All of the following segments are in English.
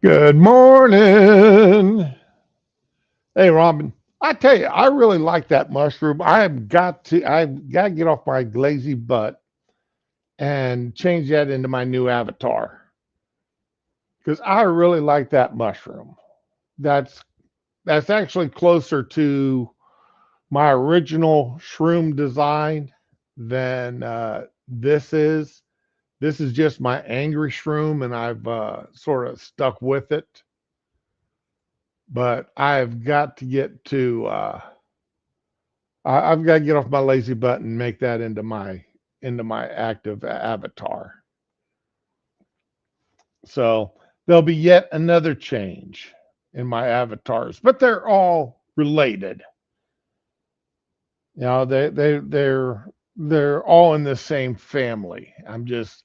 Good morning. Hey, Robin. I tell you, I really like that mushroom. I've got to get off my lazy butt and change that into my new avatar because I really like that mushroom. That's that's actually closer to my original shroom design than this is. This is just my angry shroom, and I've sort of stuck with it. But I've got to get to I've got to get off my lazy butt and make that into my active avatar. So there'll be yet another change in my avatars, but they're all related. They're all in the same family. I'm just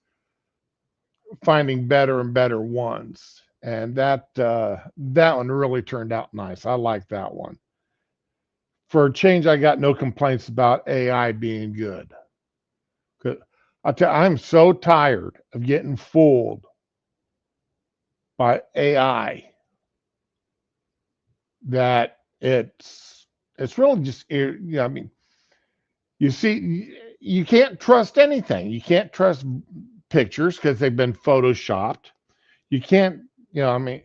finding better and better ones, and that one really turned out nice. I like that one. For a change, I got no complaints about AI being good. 'Cause I'm so tired of getting fooled by AI that it's really just I mean, you see, you can't trust anything. You can't trust pictures because they've been photoshopped. You can't, I mean,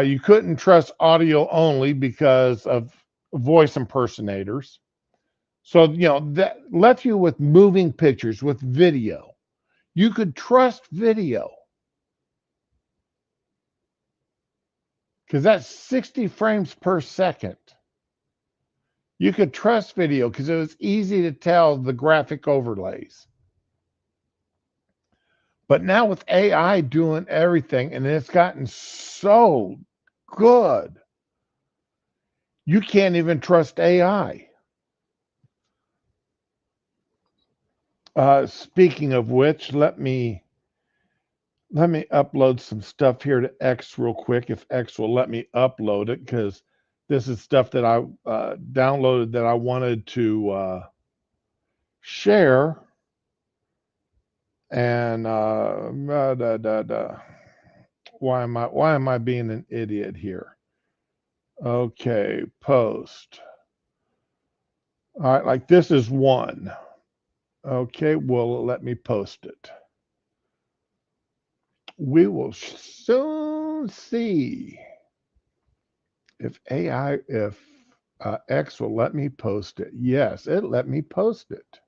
you couldn't trust audio only because of voice impersonators. So, that left you with moving pictures, with video. You could trust video because that's 60 frames per second. You could trust video because it was easy to tell the graphic overlays. But now with AI doing everything, and it's gotten so good, you can't even trust AI. Speaking of which, let me upload some stuff here to X real quick, if X will let me upload it, because this is stuff that I downloaded that I wanted to share. And why am I being an idiot here? Okay, post. All right, like this is one. Okay, well, let me post it. We will soon see if X will let me post it. Yes, it let me post it.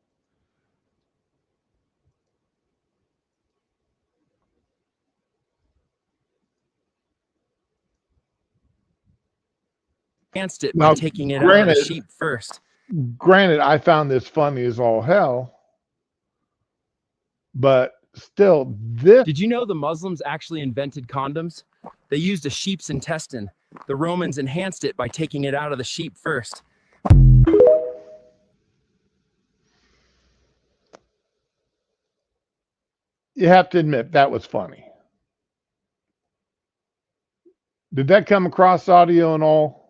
Enhanced it by Now, taking it out of the granted, sheep first. granted, I found this funny as all hell, but still, this. Did you know the Muslims actually invented condoms? They used a sheep's intestine. The Romans enhanced it by taking it out of the sheep first. You have to admit that was funny. Did that come across audio and all?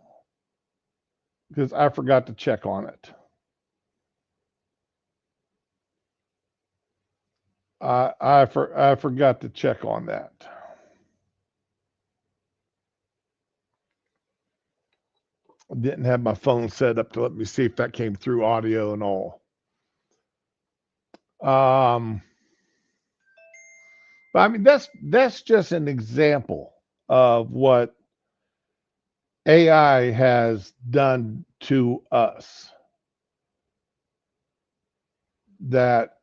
Because I forgot to check on it. I forgot to check on that. I didn't have my phone set up to let me see if that came through audio and all. Um, but I mean that's just an example of what AI has done to us. That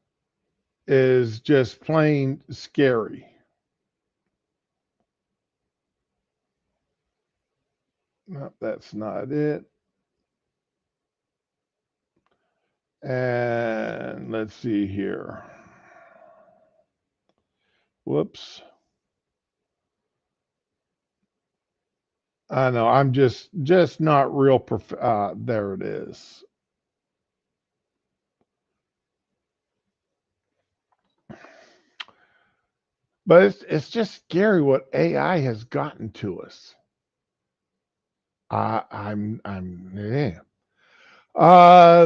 is just plain scary. No, that's not it. And let's see here. Whoops. I know I'm just not real there it is. But it's just scary what AI has gotten to us. I'm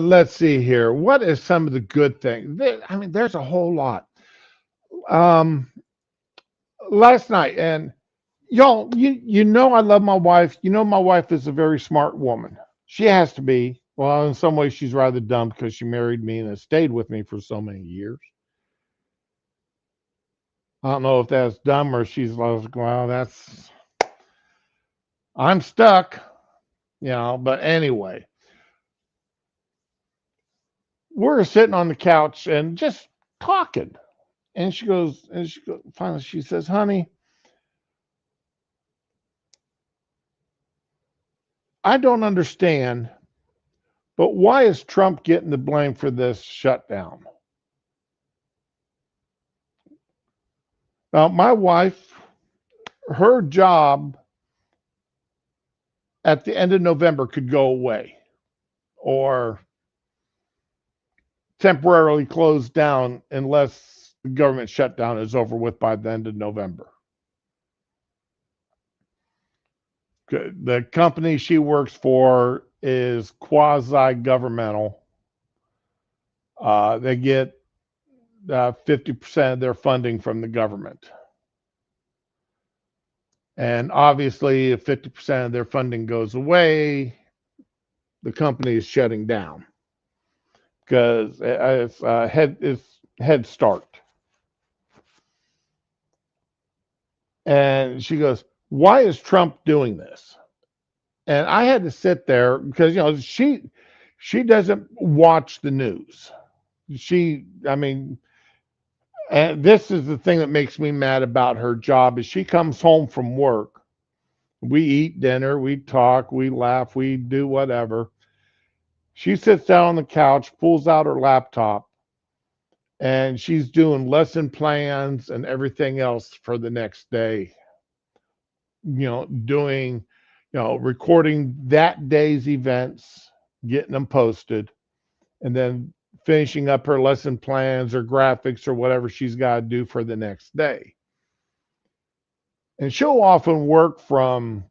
let's see here. What is some of the good things? I mean, there's a whole lot. Um, Last night, and Y'all, you know I love my wife. You know my wife is a very smart woman. She has to be. Well, in some ways she's rather dumb because she married me and has stayed with me for so many years. I don't know if that's dumb or she's like, well, that's I'm stuck, but anyway, we're sitting on the couch and just talking. And finally she says, honey, I don't understand, but why is Trump getting the blame for this shutdown? Now, my wife, her job at the end of November could go away or temporarily close down unless the government shutdown is over with by the end of November. The company she works for is quasi governmental. They get 50% of their funding from the government. And obviously, if 50% of their funding goes away, the company is shutting down because it's Head Start. And she goes, why is Trump doing this? And I had to sit there because she doesn't watch the news. And this is the thing that makes me mad about her job is she comes home from work. We eat dinner, we talk, we laugh, we do whatever. She sits down on the couch, pulls out her laptop, and she's doing lesson plans and everything else for the next day. Recording that day's events, getting them posted, and then finishing up her lesson plans or graphics or whatever she's got to do for the next day. And she'll often work from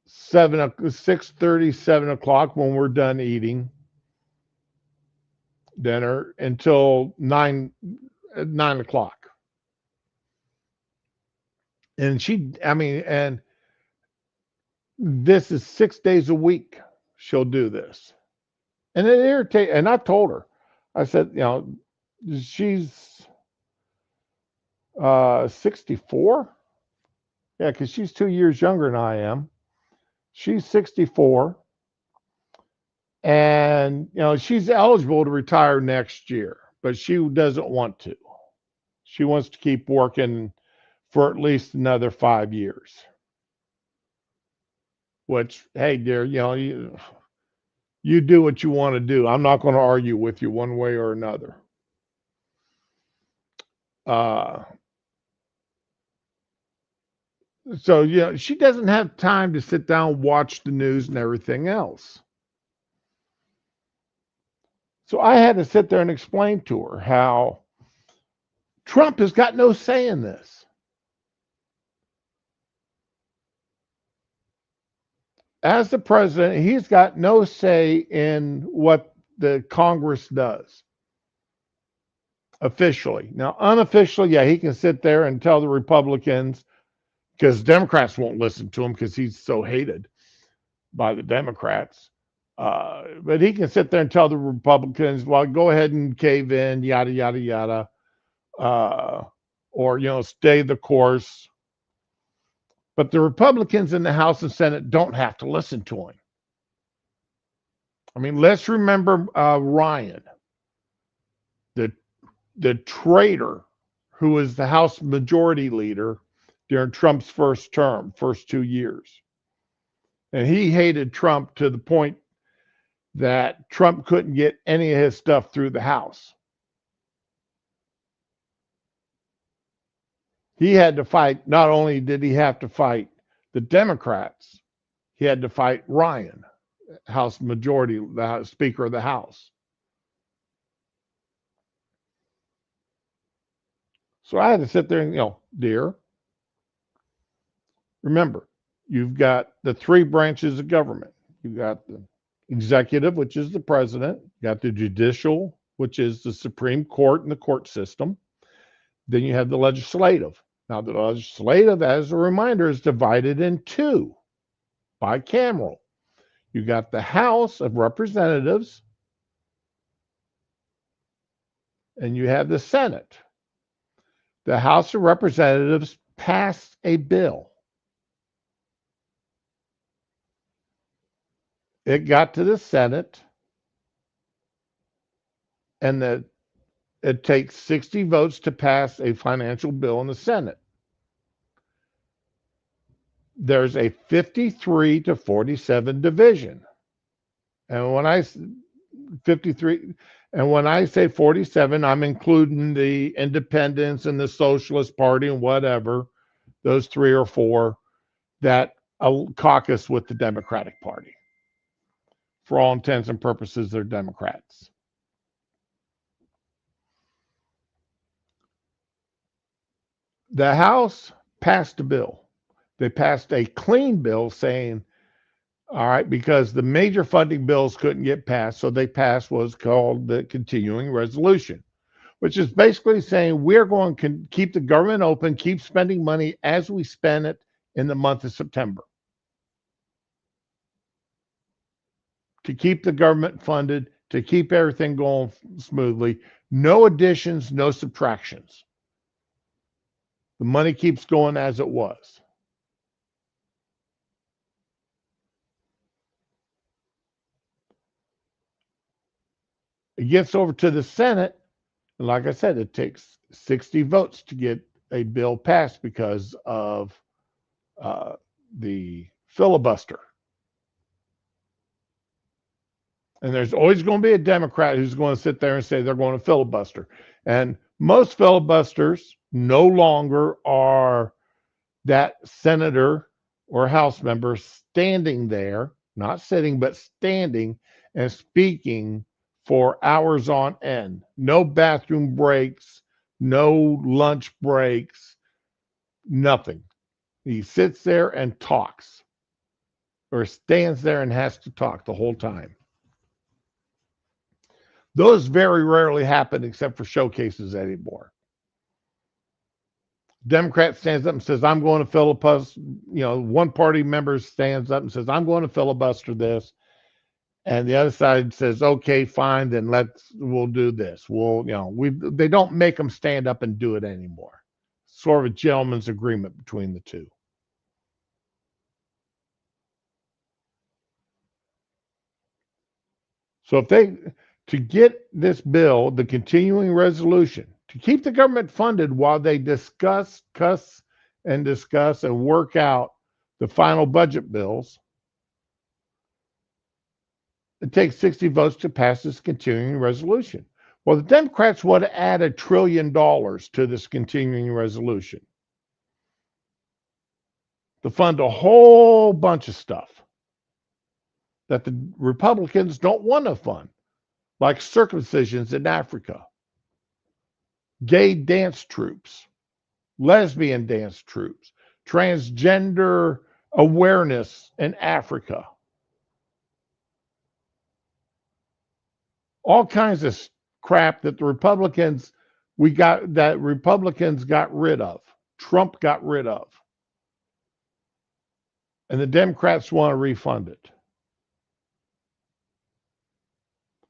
6:30, 7 o'clock when we're done eating dinner until 9 o'clock. And and this is 6 days a week she'll do this. And it irritates, and I told her, I said, she's 64. Yeah, because she's 2 years younger than I am. She's 64. And, she's eligible to retire next year, but she doesn't want to. She wants to keep working for at least another 5 years. Which, hey, dear, you do what you want to do. I'm not going to argue with you one way or another. So, she doesn't have time to sit down, watch the news and everything else. So I had to sit there and explain to her how Trump has got no say in this. As the president, he's got no say in what the Congress does officially. Now, unofficially, yeah, he can sit there and tell the Republicans, because Democrats won't listen to him because he's so hated by the Democrats. But he can sit there and tell the Republicans, well, go ahead and cave in, yada, yada, yada. Or, stay the course. But the Republicans in the House and Senate don't have to listen to him. I mean, let's remember Ryan, the traitor who was the House Majority Leader during Trump's first 2 years. And he hated Trump to the point that Trump couldn't get any of his stuff through the House. He had to fight, not only did he have to fight the Democrats, he had to fight Ryan, House Majority, the Speaker of the House. So I had to sit there and, dear, remember, you've got the three branches of government. You've got the executive, which is the president. You got the judicial, which is the Supreme Court and the court system. Then you have the legislative, Now, the legislative, as a reminder, is divided in two bicameral. You got the House of Representatives and you have the Senate. The House of Representatives passed a bill. It got to the Senate, and it takes 60 votes to pass a financial bill in the Senate. There's a 53 to 47 division. And when I 53 and when I say 47, I'm including the independents and the Socialist Party and whatever, those three or four that caucus with the Democratic Party. For all intents and purposes, they're Democrats. The House passed a bill. They passed a clean bill saying, all right, because the major funding bills couldn't get passed, so they passed what's called the continuing resolution, which is basically saying we're going to keep the government open, keep spending money as we spend it in the month of September, to keep the government funded, to keep everything going smoothly. No additions, no subtractions. The money keeps going as it was. It gets over to the Senate, and like I said, it takes 60 votes to get a bill passed because of the filibuster. And there's always going to be a Democrat who's going to sit there and say they're going to filibuster. And most filibusters no longer are that senator or House member standing there, not sitting, but standing and speaking for hours on end. No bathroom breaks, no lunch breaks, nothing. He sits there and talks, or stands there and has to talk the whole time. Those very rarely happen except for showcases anymore. Democrat stands up and says, I'm going to filibuster. One party member stands up and says, I'm going to filibuster this. And the other side says, okay, fine, then we'll do this. They don't make them stand up and do it anymore. Sort of a gentleman's agreement between the two. So to get this bill, the continuing resolution, to keep the government funded while they discuss and work out the final budget bills, it takes 60 votes to pass this continuing resolution. Well, the Democrats want to add $1 trillion to this continuing resolution to fund a whole bunch of stuff that the Republicans don't want to fund, like circumcisions in Africa, gay dance troops, lesbian dance troops, transgender awareness in Africa. All kinds of crap that the Republicans got rid of. Trump got rid of. And the Democrats want to refund it.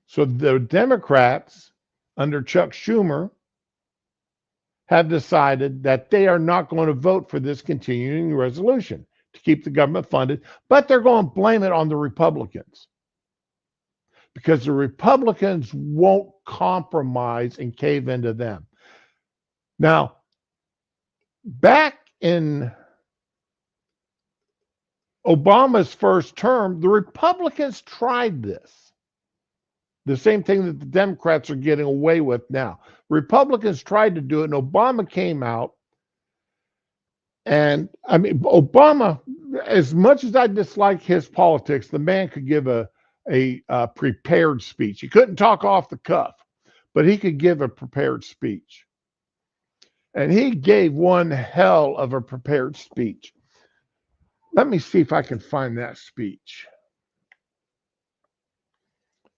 So the Democrats under Chuck Schumer have decided that they are not going to vote for this continuing resolution to keep the government funded, but they're going to blame it on the Republicans, because the Republicans won't compromise and cave into them. Now, back in Obama's first term, the Republicans tried this. The same thing that the Democrats are getting away with now. Republicans tried to do it, and Obama came out. And I mean, Obama, as much as I dislike his politics, the man could give a prepared speech. He couldn't talk off the cuff, but he could give a prepared speech. And he gave one hell of a prepared speech. Let me see if I can find that speech,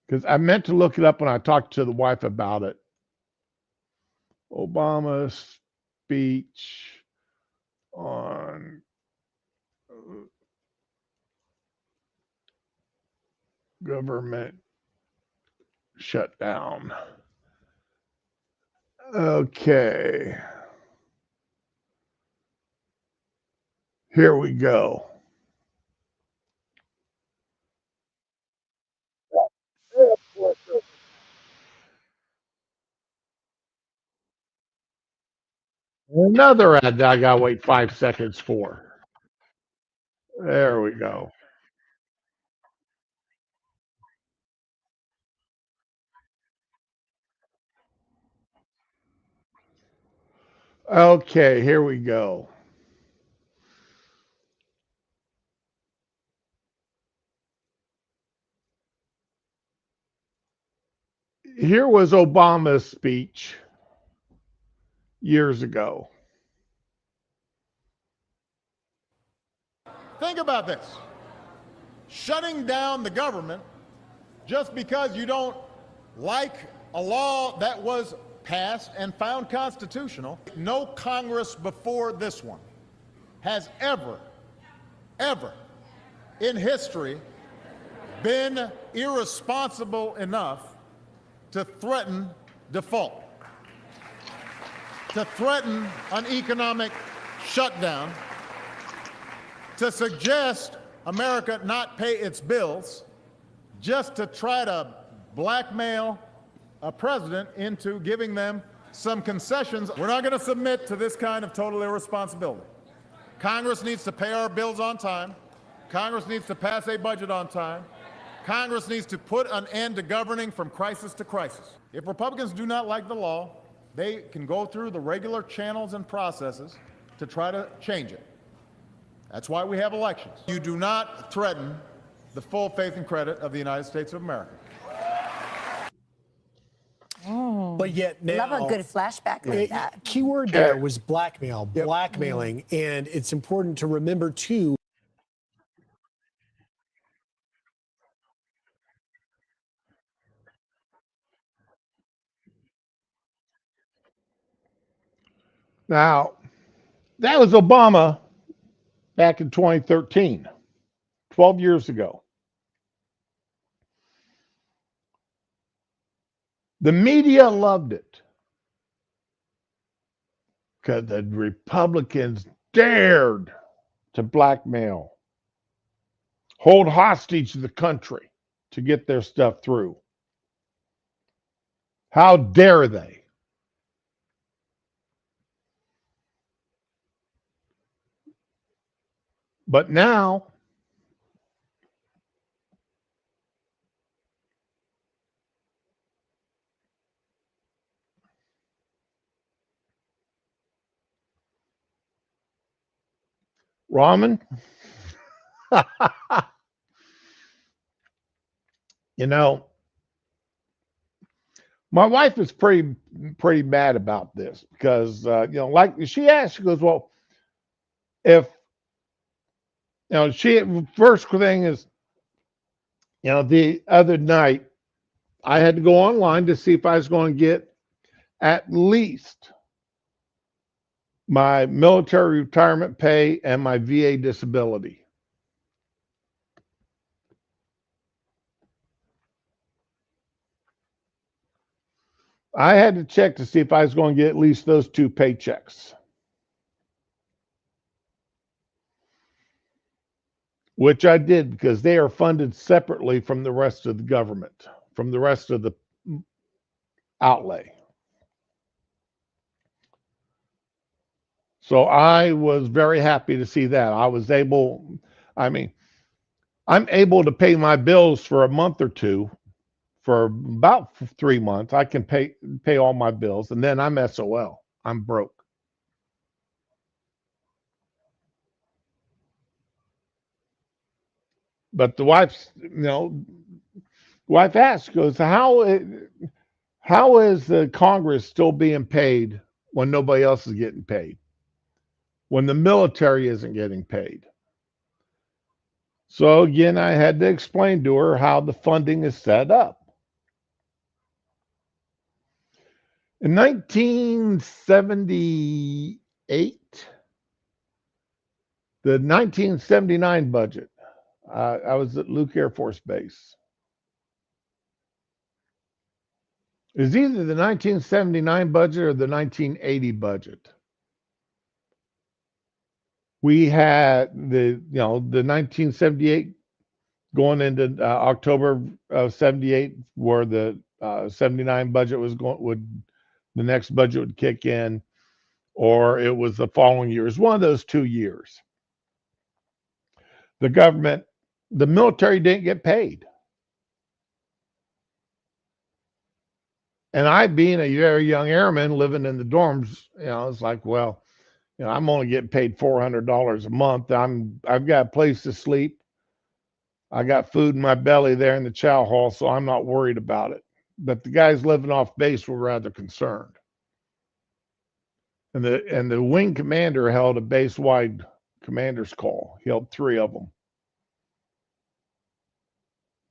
because I meant to look it up when I talked to the wife about it. Obama's speech. on government shutdown. Okay. Here we go. Another ad that I gotta wait 5 seconds for. There we go. Okay, here we go. Here was Obama's speech years ago. Think about this. Shutting down the government just because you don't like a law that was passed and found constitutional. No Congress before this one has ever in history been irresponsible enough to threaten default, to threaten an economic shutdown, to suggest America not pay its bills just to try to blackmail a president into giving them some concessions. We're not going to submit to this kind of total irresponsibility. Congress needs to pay our bills on time. Congress needs to pass a budget on time. Congress needs to put an end to governing from crisis to crisis. If Republicans do not like the law, they can go through the regular channels and processes to try to change it. That's why we have elections. You do not threaten the full faith and credit of the United States of America. But yet now, Love a good flashback like that. keyword there was blackmail, blackmailing, and it's important to remember too. Now, that was Obama back in 2013, 12 years ago. The media loved it because the Republicans dared to blackmail, hold hostage the country to get their stuff through. How dare they? But now, Ramen, you know, my wife is pretty mad about this because like she asked, she goes, "Well, if she first thing is, the other night I had to go online to see if I was going to get at least my military retirement pay and my VA disability." I had to check to see if I was going to get at least those two paychecks, which I did because they are funded separately from the rest of the government, from the rest of the outlay. So I was very happy to see that. I'm able to pay my bills for a month or two. For about 3 months, I can pay all my bills, and then I'm SOL. I'm broke. But the wife asked, goes, how is the Congress still being paid when nobody else is getting paid? When the military isn't getting paid? So again, I had to explain to her how the funding is set up. In 1978, The 1979 budget. I was at Luke Air Force Base. It's either the 1979 budget or the 1980 budget. We had the 1978 going into October of 78, where the 79 budget was the next budget would kick in, or it was the following year. It was one of those 2 years. The military didn't get paid. And I, being a very young airman living in the dorms, it's like, well, I'm only getting paid $400 a month. I've got a place to sleep. I got food in my belly there in the chow hall, so I'm not worried about it. But the guys living off base were rather concerned. And the wing commander held a base-wide commander's call. He held 3 of them,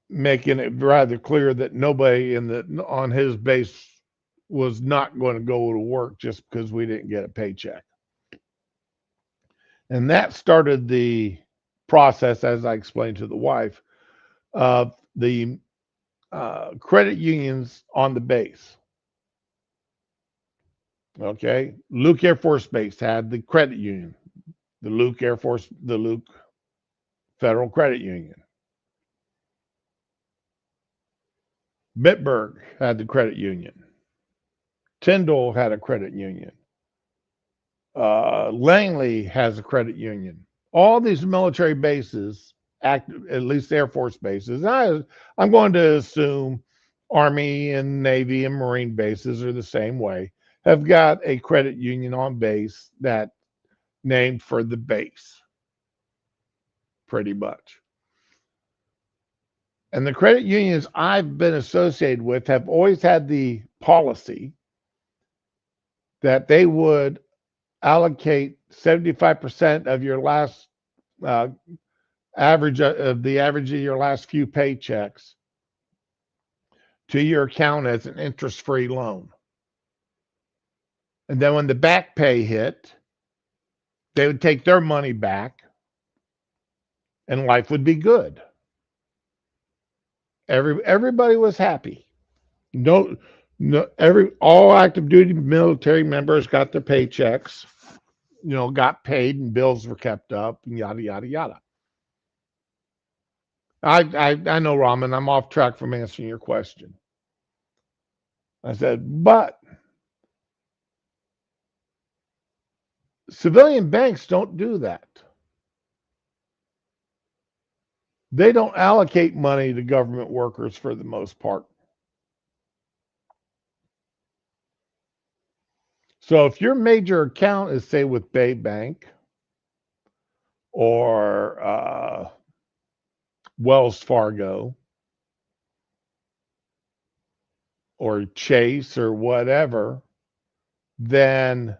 making it rather clear that nobody on his base was not going to go to work just because we didn't get a paycheck. And that started the process, as I explained to the wife, of the credit unions on the base. Okay, Luke Air Force Base had the credit union, the Luke Federal Credit Union. Bitburg had the credit union. Tyndall had a credit union. Langley has a credit union. All these military bases, at least Air Force bases, I'm going to assume Army and Navy and Marine bases are the same way, have got a credit union on base that named for the base, pretty much. And the credit unions I've been associated with have always had the policy that they would allocate 75% of your last average of your last few paychecks to your account as an interest-free loan. And then when the back pay hit, they would take their money back and life would be good. Everybody was happy. All active duty military members got their paychecks, got paid, and bills were kept up, and yada yada yada. I know, Raman, I'm off track from answering your question. I said, but civilian banks don't do that. They don't allocate money to government workers for the most part. So if your major account is, say, with Bay Bank or Wells Fargo or Chase or whatever, then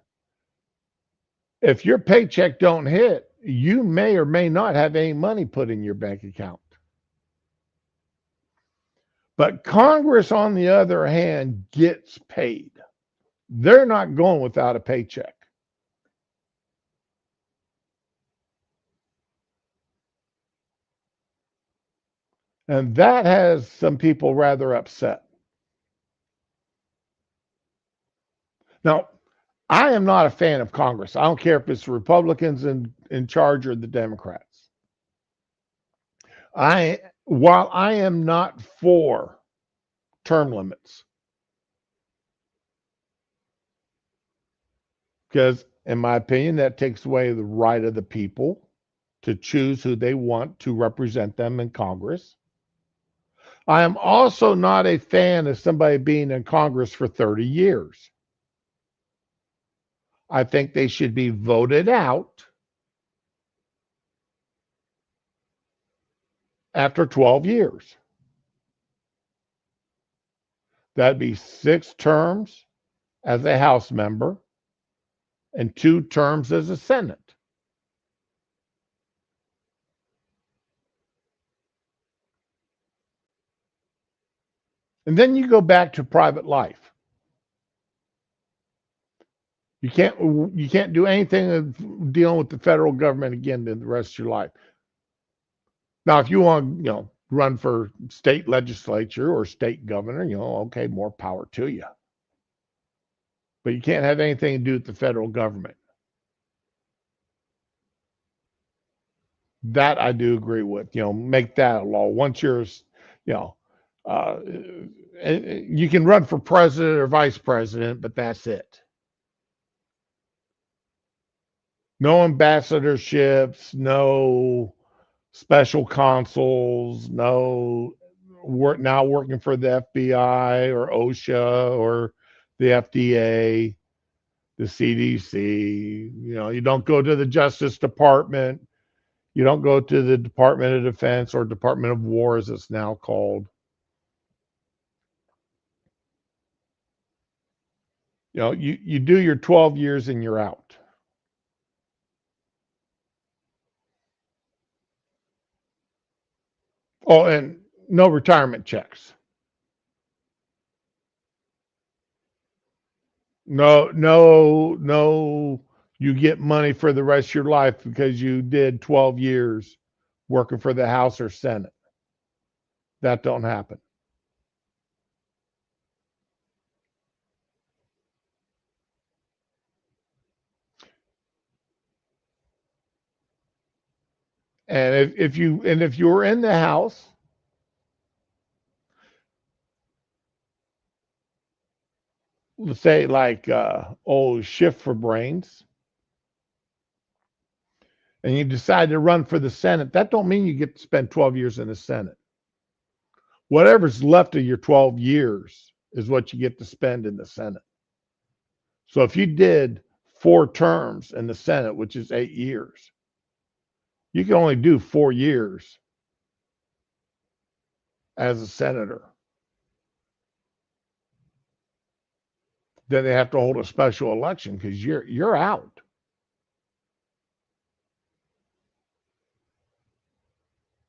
if your paycheck don't hit, you may or may not have any money put in your bank account. But Congress, on the other hand, gets paid. They're not going without a paycheck. And that has some people rather upset. Now, I am not a fan of Congress. I don't care if it's Republicans in charge or the Democrats. While I am not for term limits, because in my opinion, that takes away the right of the people to choose who they want to represent them in Congress. I am also not a fan of somebody being in Congress for 30 years. I think they should be voted out after 12 years. That'd be 6 terms as a House member and 2 terms as a Senate. And then you go back to private life. You can't do anything of dealing with the federal government again in the rest of your life. Now, if you want, run for state legislature or state governor, okay, more power to you. But you can't have anything to do with the federal government. That I do agree with. Make that a law. Once you're, you can run for president or vice president, but that's it. No ambassadorships, no special consuls, no now working for the FBI or OSHA or the FDA, the CDC. You don't go to the Justice Department. You don't go to the Department of Defense or Department of War, as it's now called. You do your 12 years and you're out. Oh, and no retirement checks. No, you get money for the rest of your life because you did 12 years working for the House or Senate. That don't happen. And if you were in the House, let's say like Shift for Brains, and you decide to run for the Senate, that don't mean you get to spend 12 years in the Senate. Whatever's left of your 12 years is what you get to spend in the Senate. So if you did 4 terms in the Senate, which is 8 years, you can only do 4 years as a senator. Then they have to hold a special election because you're out.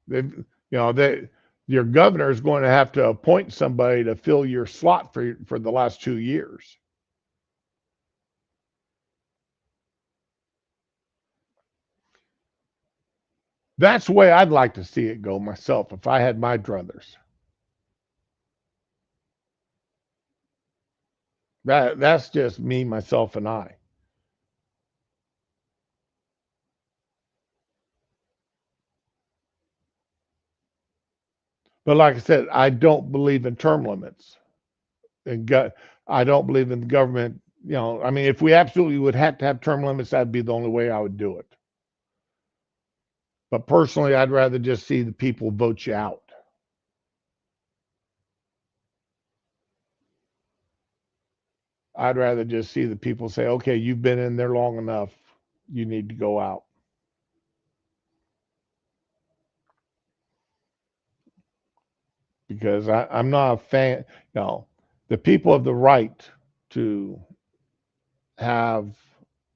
Your governor is going to have to appoint somebody to fill your slot for the last 2 years. That's the way I'd like to see it go myself if I had my druthers. That's just me, myself, and I. But like I said, I don't believe in term limits. I don't believe in the government. If we absolutely would have to have term limits, that'd be the only way I would do it. But personally, I'd rather just see the people vote you out. I'd rather just see the people say, okay, you've been in there long enough. You need to go out. Because I'm not a fan. The people have the right to have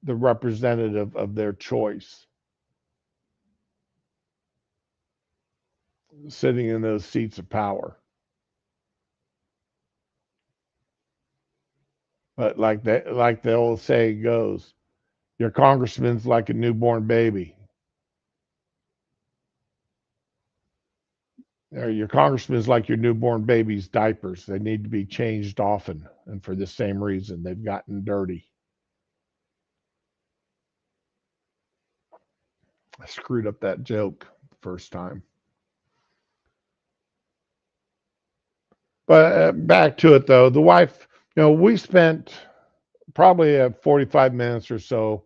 the representative of their choice sitting in those seats of power. But like the old saying goes, your congressman's like a newborn baby. Or your congressman's like your newborn baby's diapers. They need to be changed often. And for the same reason, they've gotten dirty. I screwed up that joke the first time. But back to it, though. The wife, we spent probably 45 minutes or so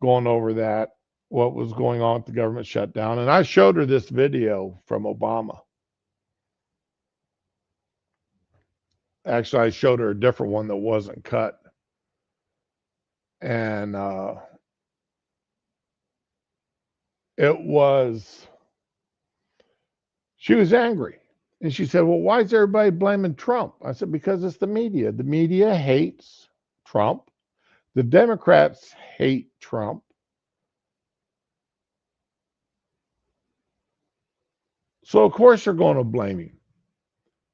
going over that, what was going on with the government shutdown. And I showed her this video from Obama. Actually, I showed her a different one that wasn't cut. And she was angry. And she said, well, why is everybody blaming Trump? I said, because it's the media. The media hates Trump. The Democrats hate Trump. So, of course, they're going to blame him.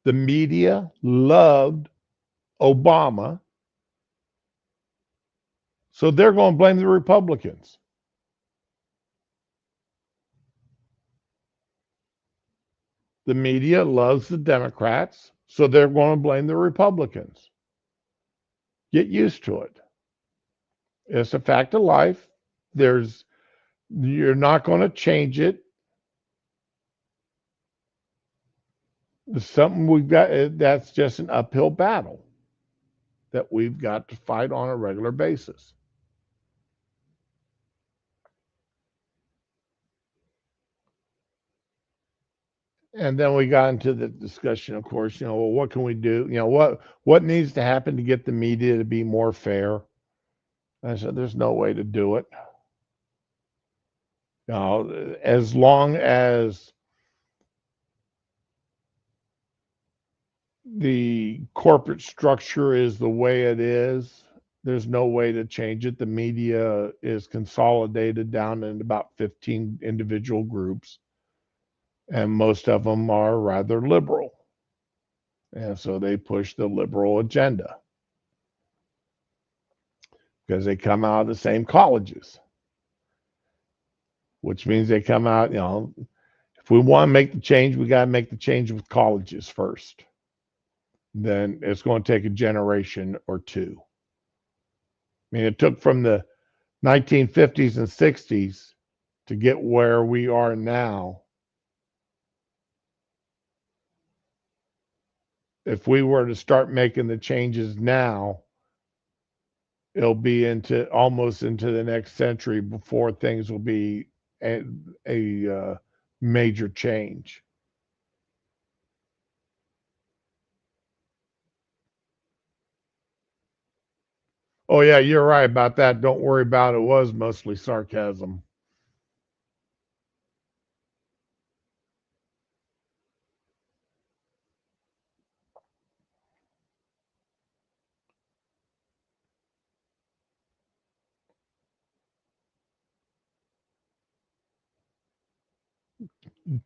The media loved Obama So they're going to blame the Republicans. The media loves the Democrats, so they're going to blame the Republicans. Get used to it. It's a fact of life. You're not going to change it. It's something we've got. That's just an uphill battle that we've got to fight on a regular basis. And then we got into the discussion, of course, well, what can we do? What needs to happen to get the media to be more fair? I said, there's no way to do it. As long as the corporate structure is the way it is, there's no way to change it. The media is consolidated down in about 15 individual groups, and most of them are rather liberal. And so they push the liberal agenda because they come out of the same colleges, which means they come out, if we want to make the change, we got to make the change with colleges first. Then it's going to take a generation or two. I mean, it took from the 1950s and 60s to get where we are now. If we were to start making the changes now, it'll be almost into the next century before things will be a major change. Oh yeah, you're right about that. Don't worry about it. It was mostly sarcasm.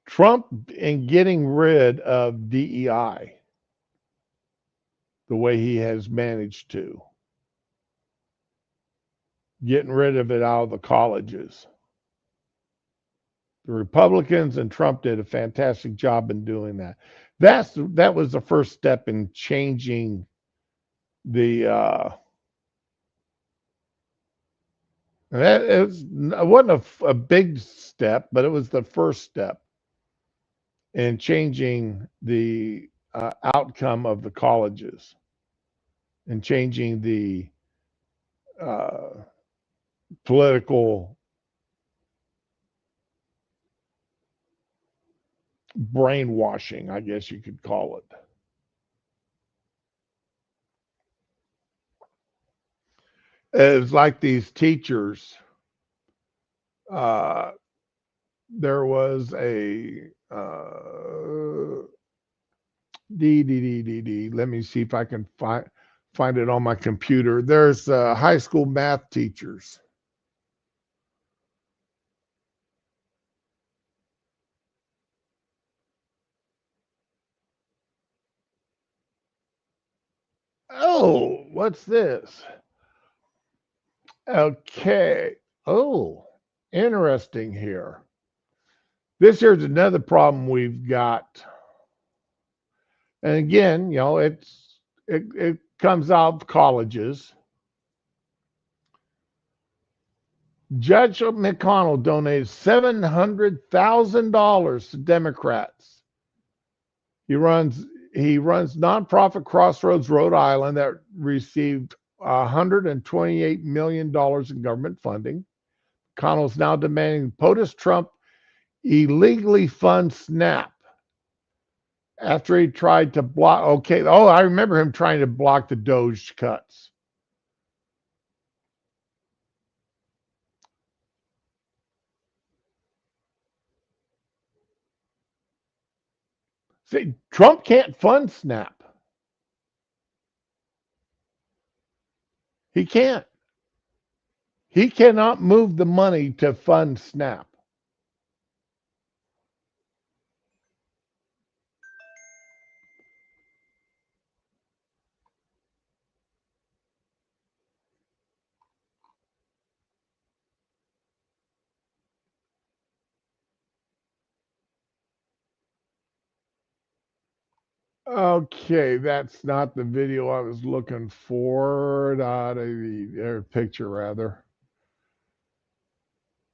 Trump in getting rid of DEI the way he has managed to, getting rid of it out of the colleges. The Republicans and Trump did a fantastic job in doing that. That was the first step in changing it wasn't a big step, but it was the first step in changing the outcome of the colleges and changing the political brainwashing, I guess you could call it. It's like these teachers. There was a Let me see if I can find it on my computer. There's high school math teachers. Oh, what's this? Okay. Oh, interesting here. This here's another problem we've got. And again, it comes out of colleges. Judge McConnell donated $700,000 to Democrats. He runs nonprofit Crossroads Rhode Island that received $128 million in government funding. McConnell's now demanding POTUS Trump illegally fund SNAP after he tried to block. Okay, I remember him trying to block the Doge cuts. See, Trump can't fund SNAP. He can't. He cannot move the money to fund SNAP. Okay, that's not the video I was looking for. Or picture rather.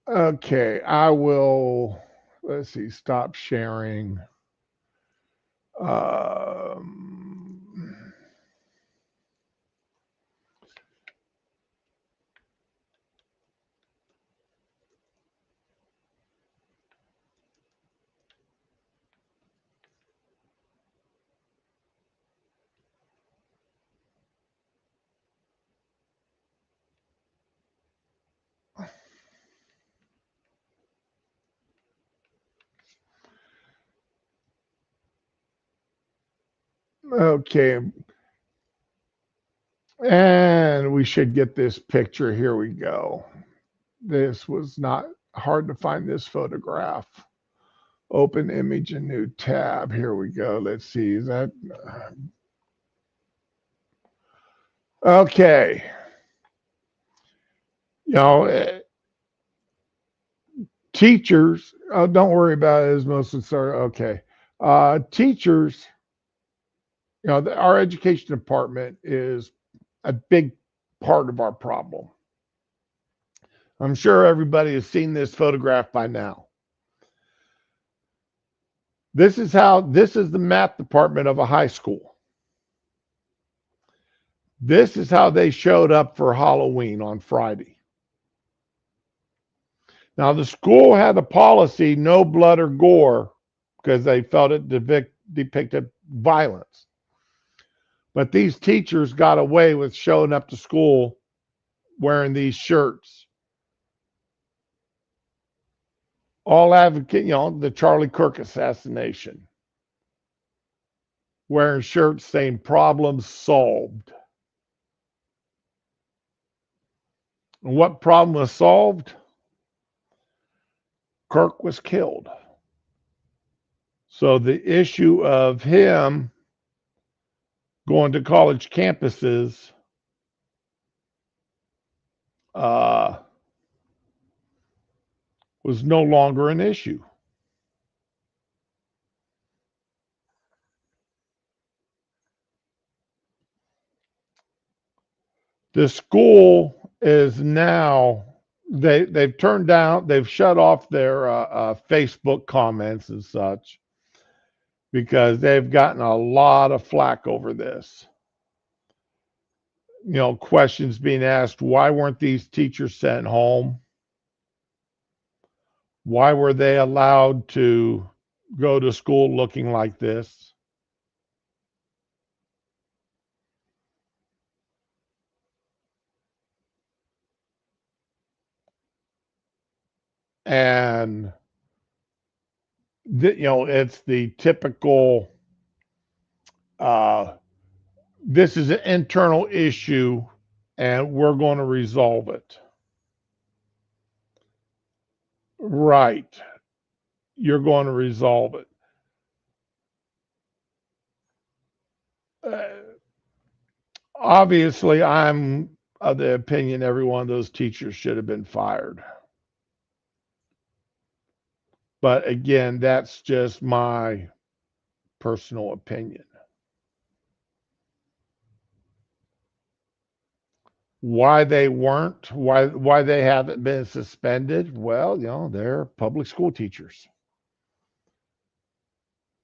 Okay, I will. Let's see. Stop sharing. Um, okay, and we should get this picture. Here we go. This was not hard to find this photograph. Open image, a new tab. Here we go. Let's see. Is that okay? You know, teachers. Oh, don't worry about it. As most of sorry. Okay, teachers. You know, our education department is a big part of our problem. I'm sure everybody has seen this photograph by now. This is the math department of a high school. This is how they showed up for Halloween on Friday. Now, the school had a policy, no blood or gore, because they felt it depicted violence. But these teachers got away with showing up to school wearing these shirts. All advocate, you know, the Charlie Kirk assassination. Wearing shirts saying problems solved. And what problem was solved? Kirk was killed. So the issue of him going to college campuses was no longer an issue. The school is now they've turned down, they've shut off their Facebook comments and such because they've gotten a lot of flack over this. You know, questions being asked, why weren't these teachers sent home? Why were they allowed to go to school looking like this? And you know, it's the typical this is an internal issue and we're going to resolve it. Right. You're going to resolve it. Obviously, I'm of the opinion every one of those teachers should have been fired. But again, that's just my personal opinion. Why they weren't, why they haven't been suspended? Well, you know, they're public school teachers.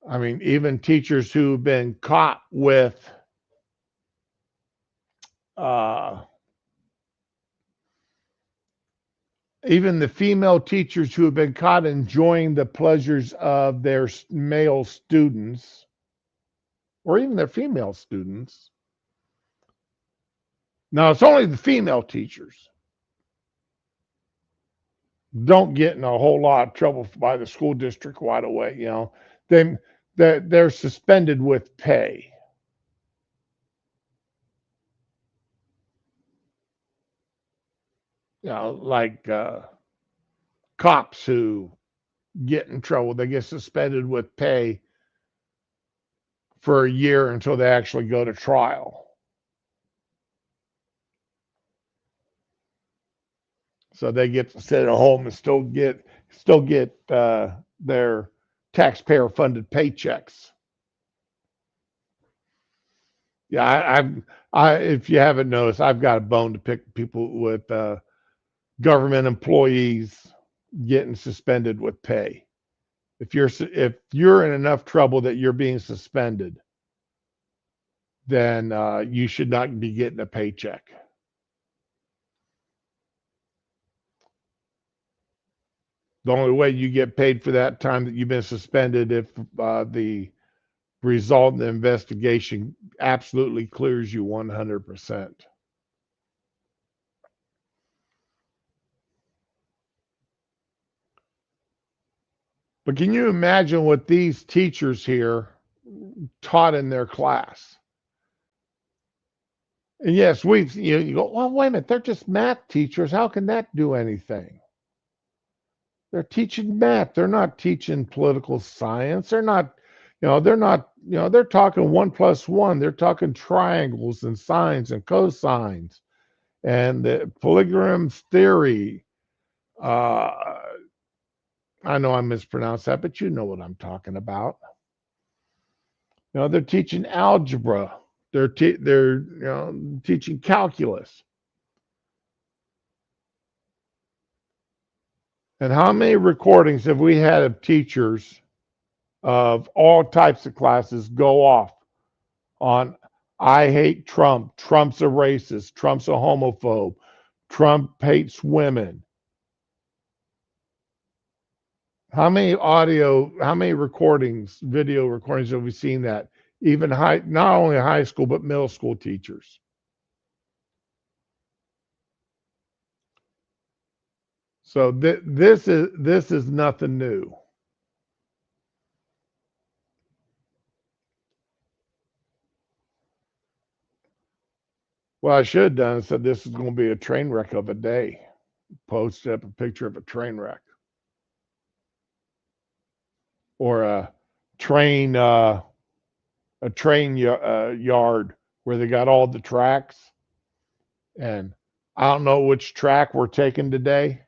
I mean, even teachers who've been caught with even the female teachers who have been caught enjoying the pleasures of their male students, or even their female students. Now, it's only the female teachers don't get in a whole lot of trouble by the school district right away. You know, they're suspended with pay. You know, like cops who get in trouble, they get suspended with pay for a year until they actually go to trial. So they get to sit at home and still get their taxpayer funded paychecks. Yeah, if you haven't noticed, I've got a bone to pick people with government employees getting suspended with pay. If you're in enough trouble that you're being suspended, then you should not be getting a paycheck. The only way you get paid for that time that you've been suspended if the result of the investigation absolutely clears you 100%. But can you imagine what these teachers here taught in their class? And yes, you go, well, wait a minute, they're just math teachers. How can that do anything? They're teaching math. They're not teaching political science. They're talking 1+1. They're talking triangles and sines and cosines and the Polygam's theory. I know I mispronounced that, but you know what I'm talking about. They're teaching algebra. They're teaching calculus. And how many recordings have we had of teachers of all types of classes go off on I hate Trump, Trump's a racist, Trump's a homophobe, Trump hates women? How many recordings, video recordings have we seen that? Even not only high school, but middle school teachers. So this is nothing new. Well, I should have done is said this is going to be a train wreck of a day. Post up a picture of a train wreck. Or a train yard where they got all the tracks. And I don't know which track we're taking today.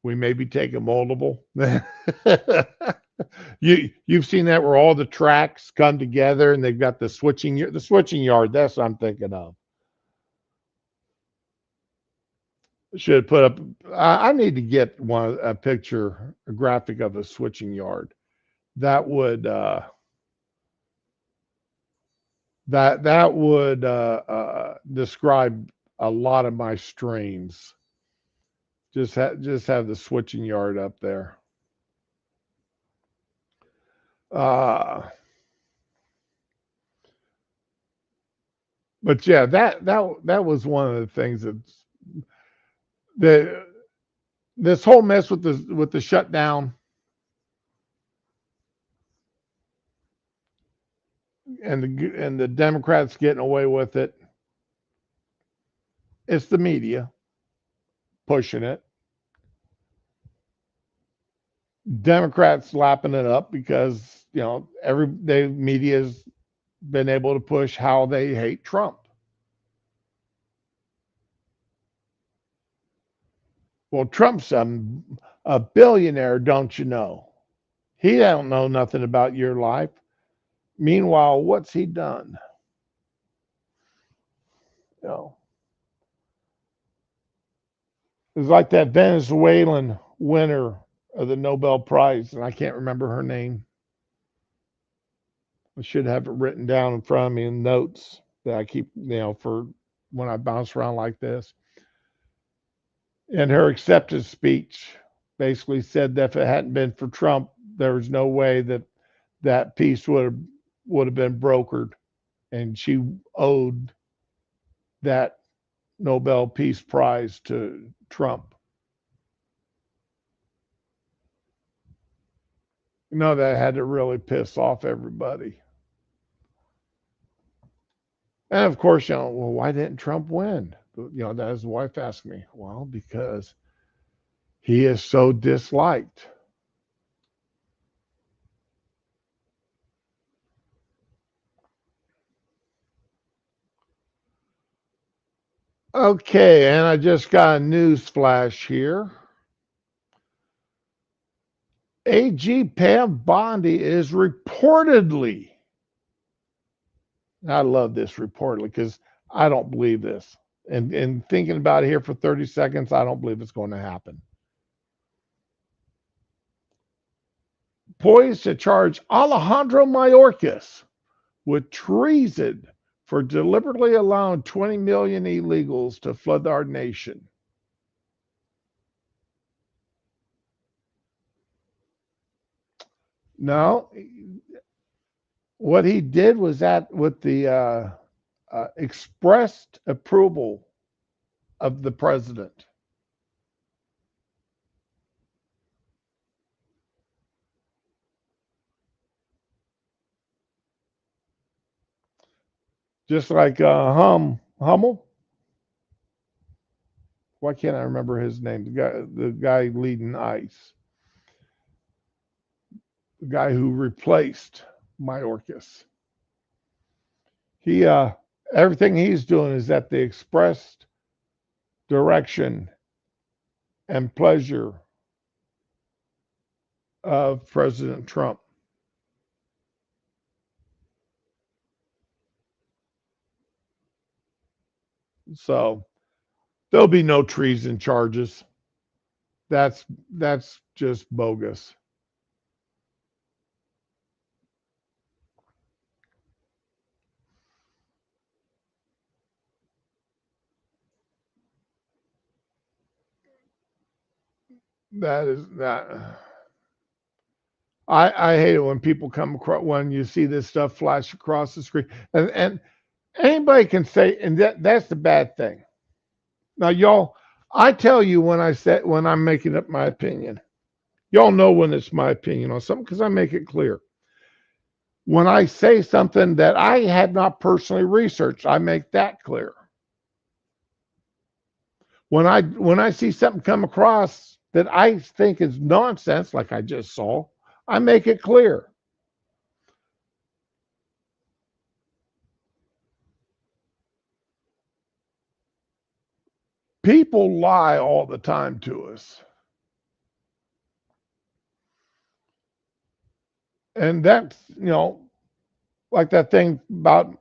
We may be taking multiple. You've seen that where all the tracks come together and they've got the switching yard. That's what I'm thinking of. Should put up. I need to get a graphic of a switching yard. That would describe a lot of my streams. Just have the switching yard up there. But yeah, that was one of the things this whole mess with the shutdown and the Democrats getting away with it. It's the media pushing it. Democrats lapping it up because the media's been able to push how they hate Trump. Well, Trump's a billionaire, don't you know? He don't know nothing about your life. Meanwhile, what's he done? It's like that Venezuelan winner of the Nobel Prize, and I can't remember her name. I should have it written down in front of me in notes that I keep, for when I bounce around like this. And her acceptance speech basically said that if it hadn't been for Trump, there was no way that peace would have been brokered, and she owed that Nobel Peace Prize to Trump. That had to really piss off everybody. And of course, well, why didn't Trump win? That his wife asked me. Well, because he is so disliked. Okay, and I just got a news flash here. AG Pam Bondi is reportedly I love this reportedly because I don't believe this. And thinking about it here for 30 seconds, I don't believe it's going to happen. Poised to charge Alejandro Mayorkas with treason for deliberately allowing 20 million illegals to flood our nation. No, what he did was that with the expressed approval of the president. Just like Hummel. Why can't I remember his name? The guy leading ICE, the guy who replaced Mayorkas. He everything he's doing is at the expressed direction and pleasure of President Trump. So there'll be no treason charges. That's just bogus. That is that. I hate it when people come across when you see this stuff flash across the screen, and anybody can say, and that's the bad thing. Now, y'all, I tell you when I'm making up my opinion. Y'all know when it's my opinion on something because I make it clear. When I say something that I had not personally researched, I make that clear. When I see something come across that I think is nonsense, like I just saw, I make it clear. People lie all the time to us. And that's, like that thing about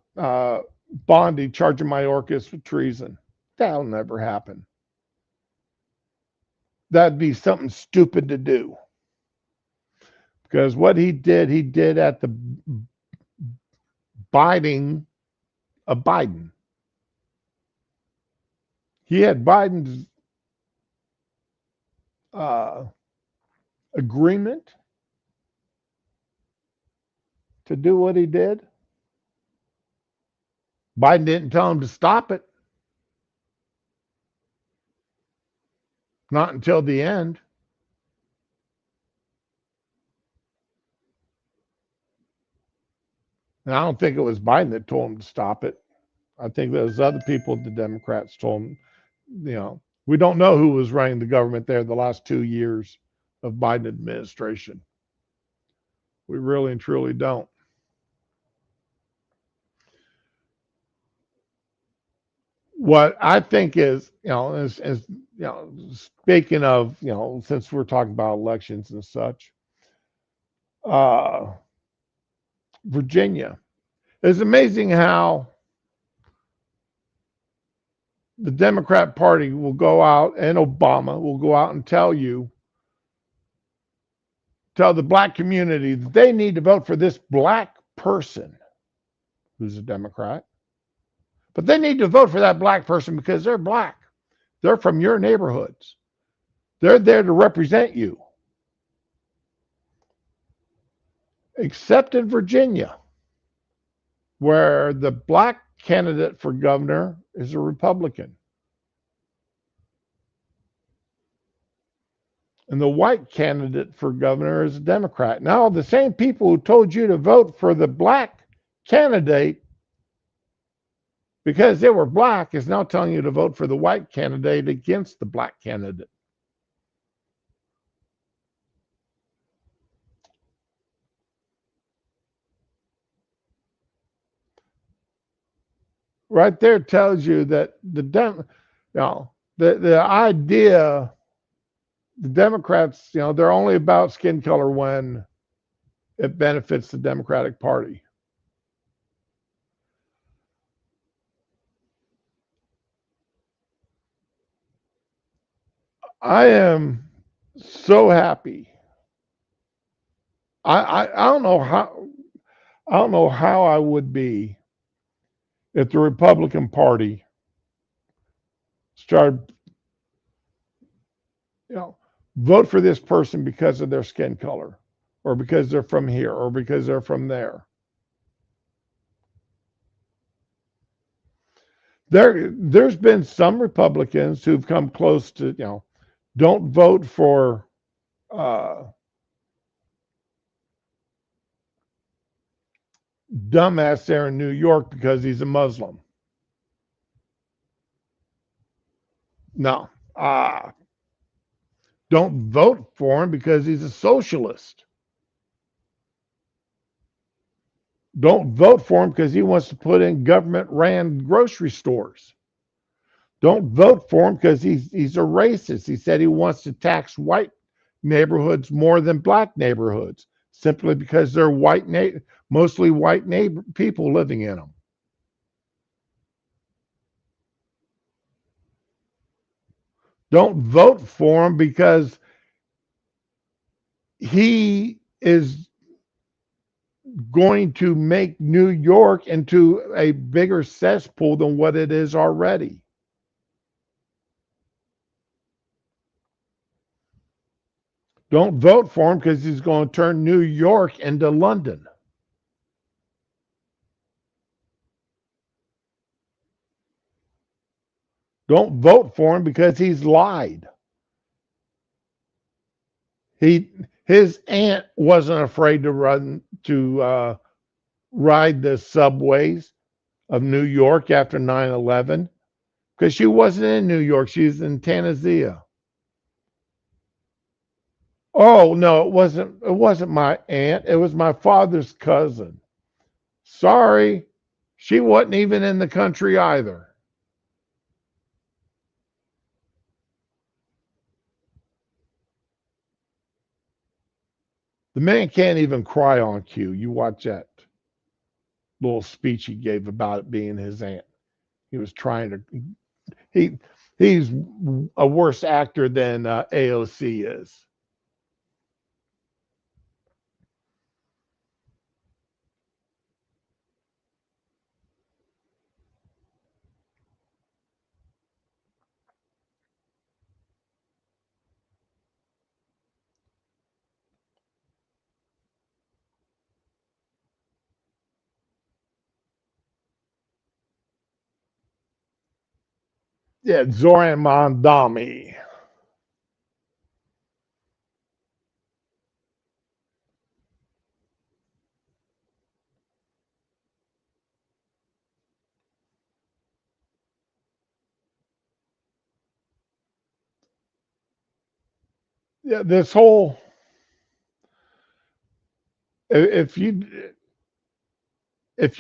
Bondi charging Mayorkas with treason. That'll never happen. That'd be something stupid to do. Because what he did at the biting of Biden. He had Biden's agreement to do what he did. Biden didn't tell him to stop it. Not until the end. And I don't think it was Biden that told him to stop it. I think those other people, the Democrats, told him, we don't know who was running the government there the last 2 years of Biden administration. We really and truly don't. What I think is, speaking of, since we're talking about elections and such, Virginia. It's amazing how the Democrat Party will go out, and Obama will go out and tell the black community that they need to vote for this black person who's a Democrat. But they need to vote for that black person because they're black. They're from your neighborhoods. They're there to represent you. Except in Virginia, where the black candidate for governor is a Republican. And the white candidate for governor is a Democrat. Now, the same people who told you to vote for the black candidate because they were black is now telling you to vote for the white candidate against the black candidate. Right there tells you that the idea, the Democrats, they're only about skin color when it benefits the Democratic Party. I am so happy. I don't know how I would be if the Republican Party started, you know, vote for this person because of their skin color, or because they're from here, or because they're from there. There's been some Republicans who've come close to, don't vote for uh, dumbass there in New York because he's a Muslim. No, don't vote for him because he's a socialist. Don't vote for him because he wants to put in government-ran grocery stores. Don't vote for him because he's a racist. He said he wants to tax white neighborhoods more than black neighborhoods simply because they're mostly white people living in them. Don't vote for him because he is going to make New York into a bigger cesspool than what it is already. Don't vote for him because he's going to turn New York into London. Don't vote for him because he's lied. His aunt wasn't afraid to ride the subways of New York after 9/11 because she wasn't in New York. She was in Tanzania. Oh no, it wasn't my aunt. It was my father's cousin. Sorry, she wasn't even in the country either. The man can't even cry on cue. You watch that little speech he gave about it being his aunt. He was trying to. He's a worse actor than AOC is. Yeah, Zoran Mondami. Yeah, this whole if you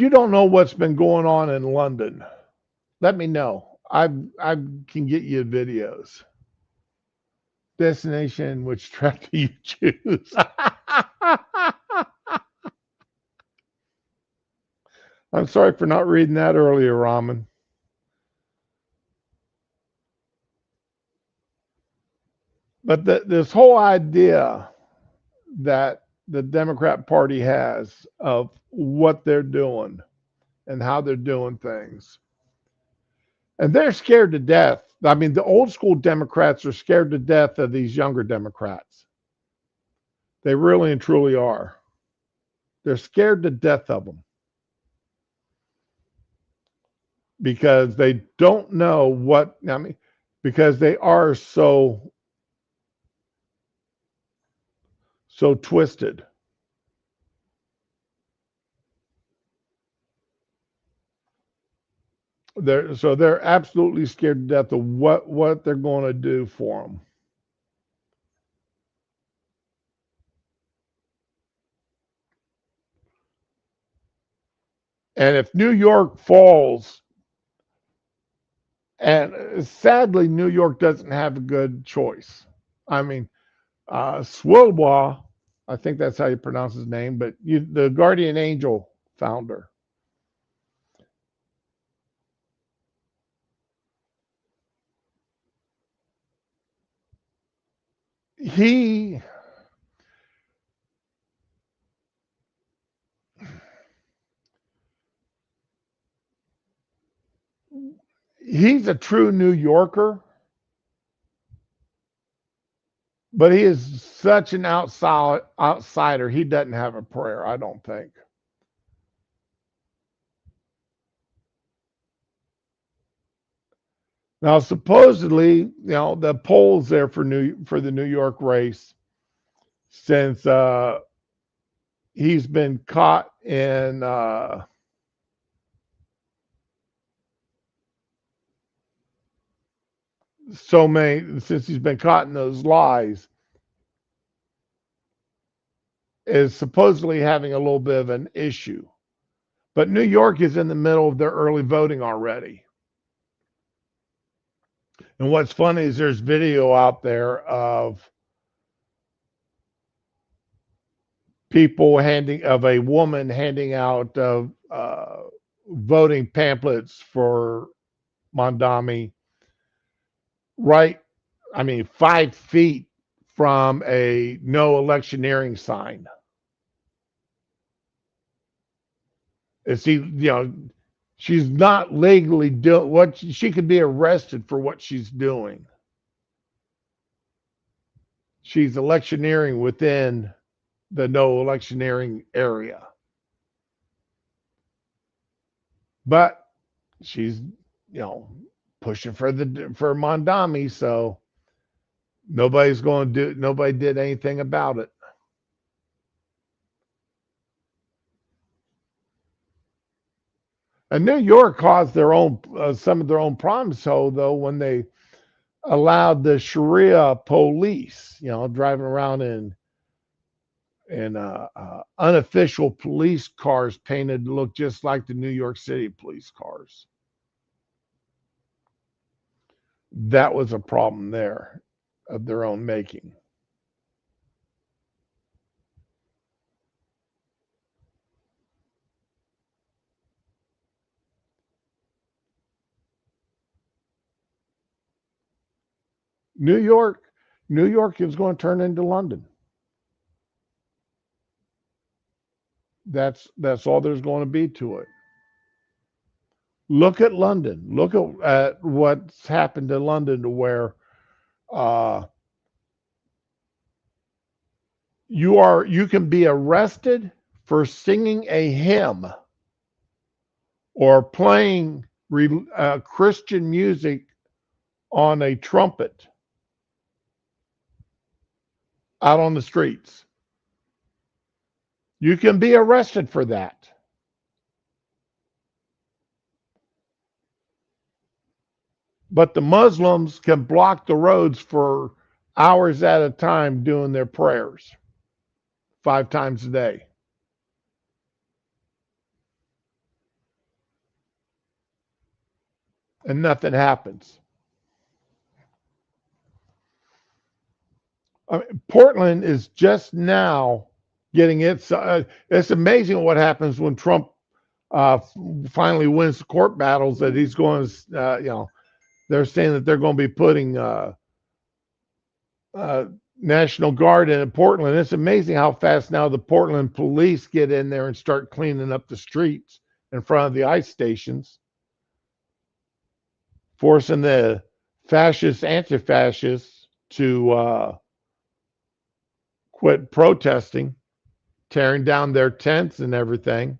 don't know what's been going on in London, let me know. I can get you videos. Destination which track do you choose? I'm sorry for not reading that earlier, Raman. But this whole idea that the Democrat Party has of what they're doing and how they're doing things. And they're scared to death. I mean, the old school Democrats are scared to death of these younger Democrats. They really and truly are. They're scared to death of them because they don't know what, I mean, because they are so twisted. They're absolutely scared to death of what they're going to do for them. And if New York falls, and sadly, New York doesn't have a good choice. I mean, Swilwa, I think that's how you pronounce his name, but the Guardian Angel founder. he he's a true New Yorker, but he is such an outsider. He doesn't have a prayer, I don't think. Now, supposedly, the polls there for the New York race, since he's been caught in since he's been caught in those lies, is supposedly having a little bit of an issue. But New York is in the middle of their early voting already. And what's funny is there's video out there of a woman handing out voting pamphlets for Mondami, right? I mean, 5 feet from a no electioneering sign. And she's not legally doing what she could be arrested for what she's doing. She's electioneering within the no electioneering area. But she's, pushing for Mondami, so nobody did anything about it. And New York caused some of their own problems, though, when they allowed the Sharia police, driving around in unofficial police cars painted to look just like the New York City police cars. That was a problem there of their own making. New York is going to turn into London. That's all there's going to be to it. Look at London. Look at what's happened to London, to where you can be arrested for singing a hymn or playing Christian music on a trumpet out on the streets. You can be arrested for that. But the Muslims can block the roads for hours at a time doing their prayers 5 times a day. And nothing happens. Portland is just now getting its. It's amazing what happens when Trump finally wins the court battles. That he's going to, they're saying that they're going to be putting National Guard in Portland. It's amazing how fast now the Portland police get in there and start cleaning up the streets in front of the ICE stations, forcing the fascists, anti-fascists to quit protesting, tearing down their tents and everything.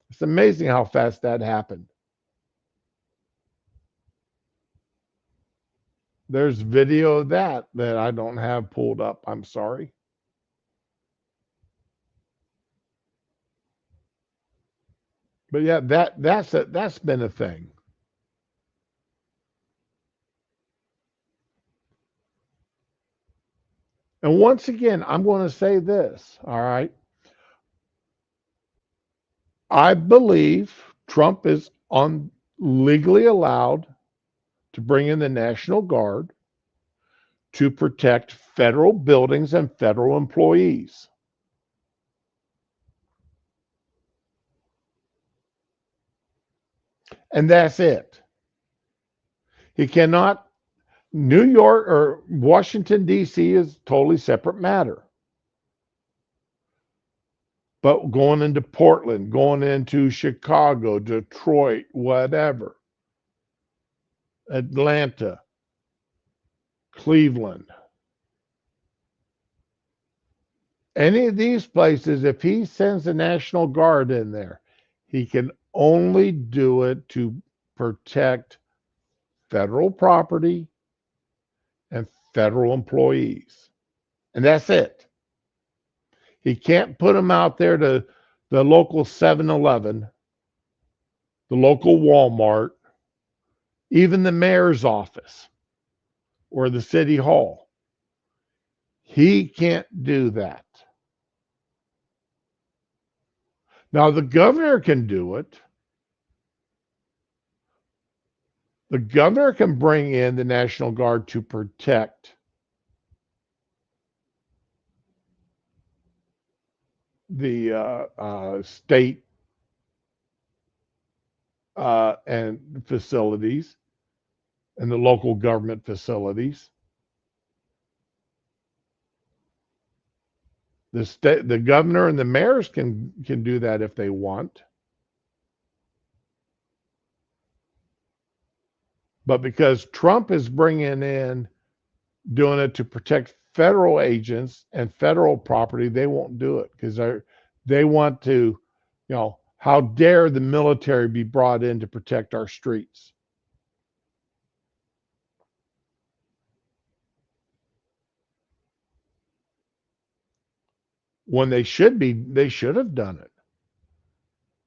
It's amazing how fast that happened. There's video of that I don't have pulled up. I'm sorry. But yeah, that's been a thing. And once again, I'm going to say this, all right? I believe Trump is legally allowed to bring in the National Guard to protect federal buildings and federal employees. And that's it. He cannot New York or Washington, D.C. is a totally separate matter. But going into Portland, going into Chicago, Detroit, whatever, Atlanta, Cleveland, any of these places, if he sends the National Guard in there, he can only do it to protect federal property and federal employees. And that's it. He can't put them out there to the local 7-Eleven, the local Walmart, even the mayor's office or the city hall. He can't do that. Now, the governor can do it. The governor can bring in the National Guard to protect the state and facilities and the local government facilities. The governor and the mayors can do that if they want. But because Trump is bringing in, doing it to protect federal agents and federal property, they won't do it because they want to, how dare the military be brought in to protect our streets? When they should have done it.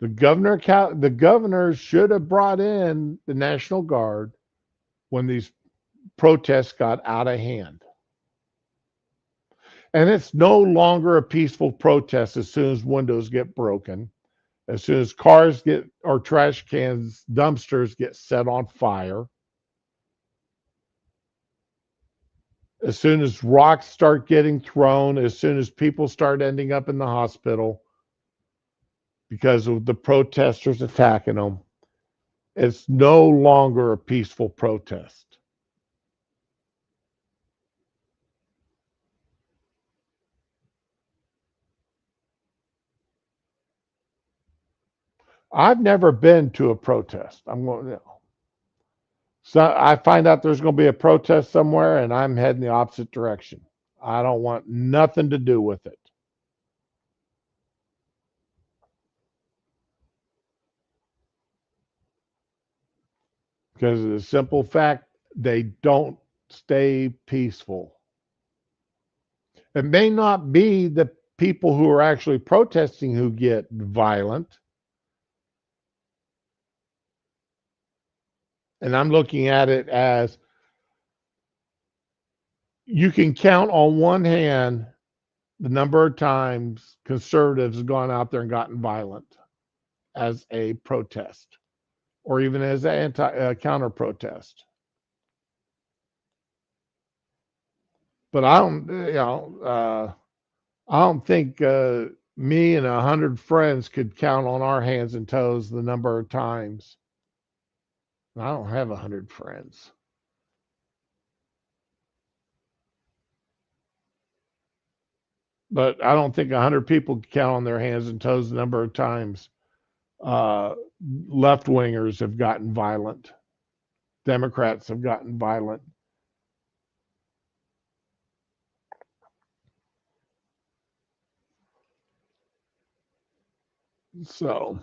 The governor should have brought in the National Guard when these protests got out of hand. And it's no longer a peaceful protest as soon as windows get broken, as soon as cars or trash cans, dumpsters get set on fire, as soon as rocks start getting thrown, as soon as people start ending up in the hospital because of the protesters attacking them. It's no longer a peaceful protest. I've never been to a protest. So I find out there's going to be a protest somewhere and I'm heading the opposite direction. I don't want nothing to do with it. Because of the simple fact they don't stay peaceful. It may not be the people who are actually protesting who get violent. And I'm looking at it as you can count on one hand the number of times conservatives have gone out there and gotten violent as a protest or even as an counter protest. But I don't think me and 100 friends could count on our hands and toes the number of times. I don't have 100 friends. But I don't think 100 people can count on their hands and toes the number of times left wingers have gotten violent. Democrats have gotten violent. So,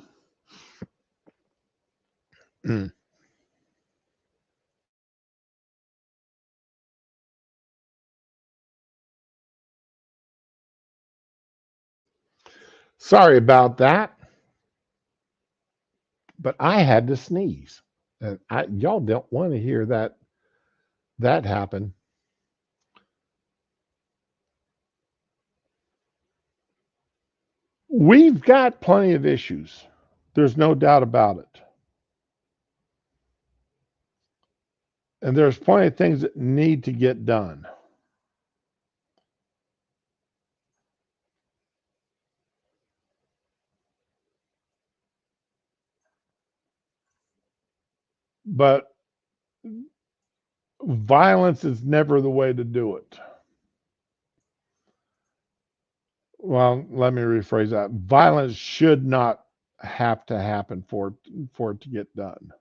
sorry about that. But I had to sneeze. And y'all don't want to hear that happen. We've got plenty of issues. There's no doubt about it. And there's plenty of things that need to get done. But violence is never the way to do it. Well, let me rephrase that. Violence should not have to happen for it to get done.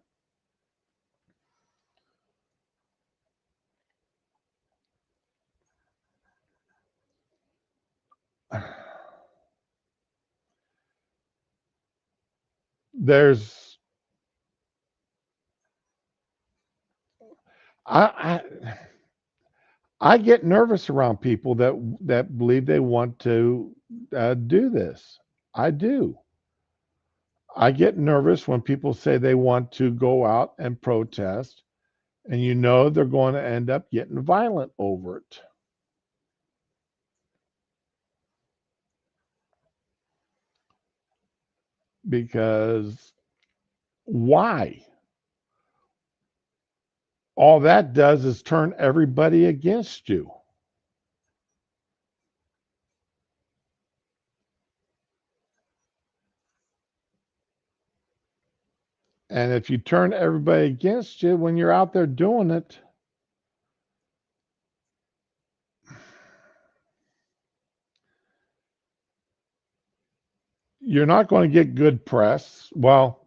There's I I get nervous around people that believe they want to do this. I do. I get nervous when people say they want to go out and protest, and you know they're going to end up getting violent over it. Because why? All that does is turn everybody against you. And if you turn everybody against you when you're out there doing it, you're not going to get good press. Well,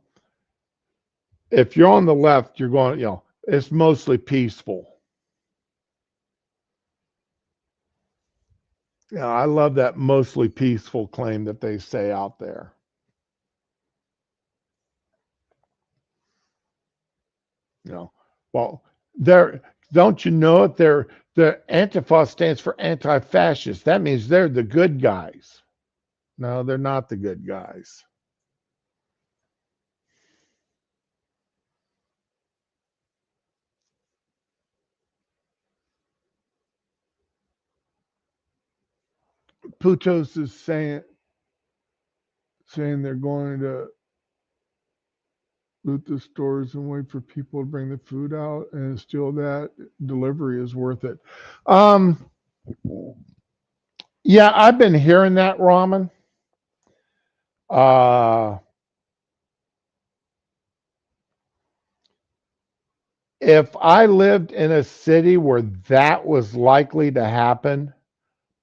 if you're on the left, you're going, it's mostly peaceful. Yeah, I love that mostly peaceful claim that they say out there. Well, don't you know it? The Antifa stands for anti-fascist. That means they're the good guys. No, they're not the good guys. Putos is saying they're going to loot the stores and wait for people to bring the food out and steal that. Delivery is worth it. Yeah, I've been hearing that, Ramen. If I lived in a city where that was likely to happen,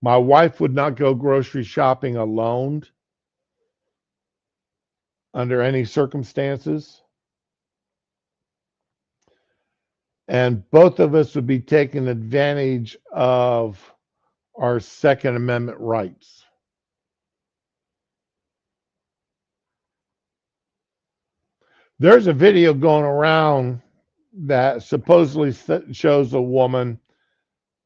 my wife would not go grocery shopping alone under any circumstances. And both of us would be taking advantage of our Second Amendment rights. There's a video going around that supposedly shows a woman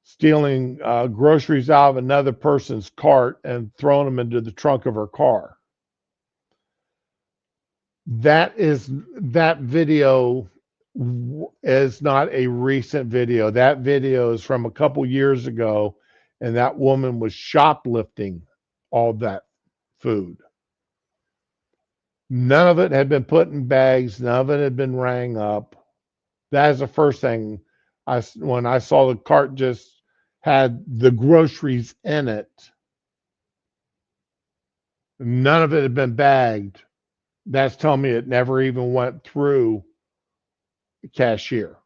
stealing groceries out of another person's cart and throwing them into the trunk of her car. That video is not a recent video. That video is from a couple years ago, and that woman was shoplifting all that food. None of it had been put in bags. None of it had been rang up. That is the first thing when I saw the cart just had the groceries in it. None of it had been bagged. That's telling me it never even went through the cashier.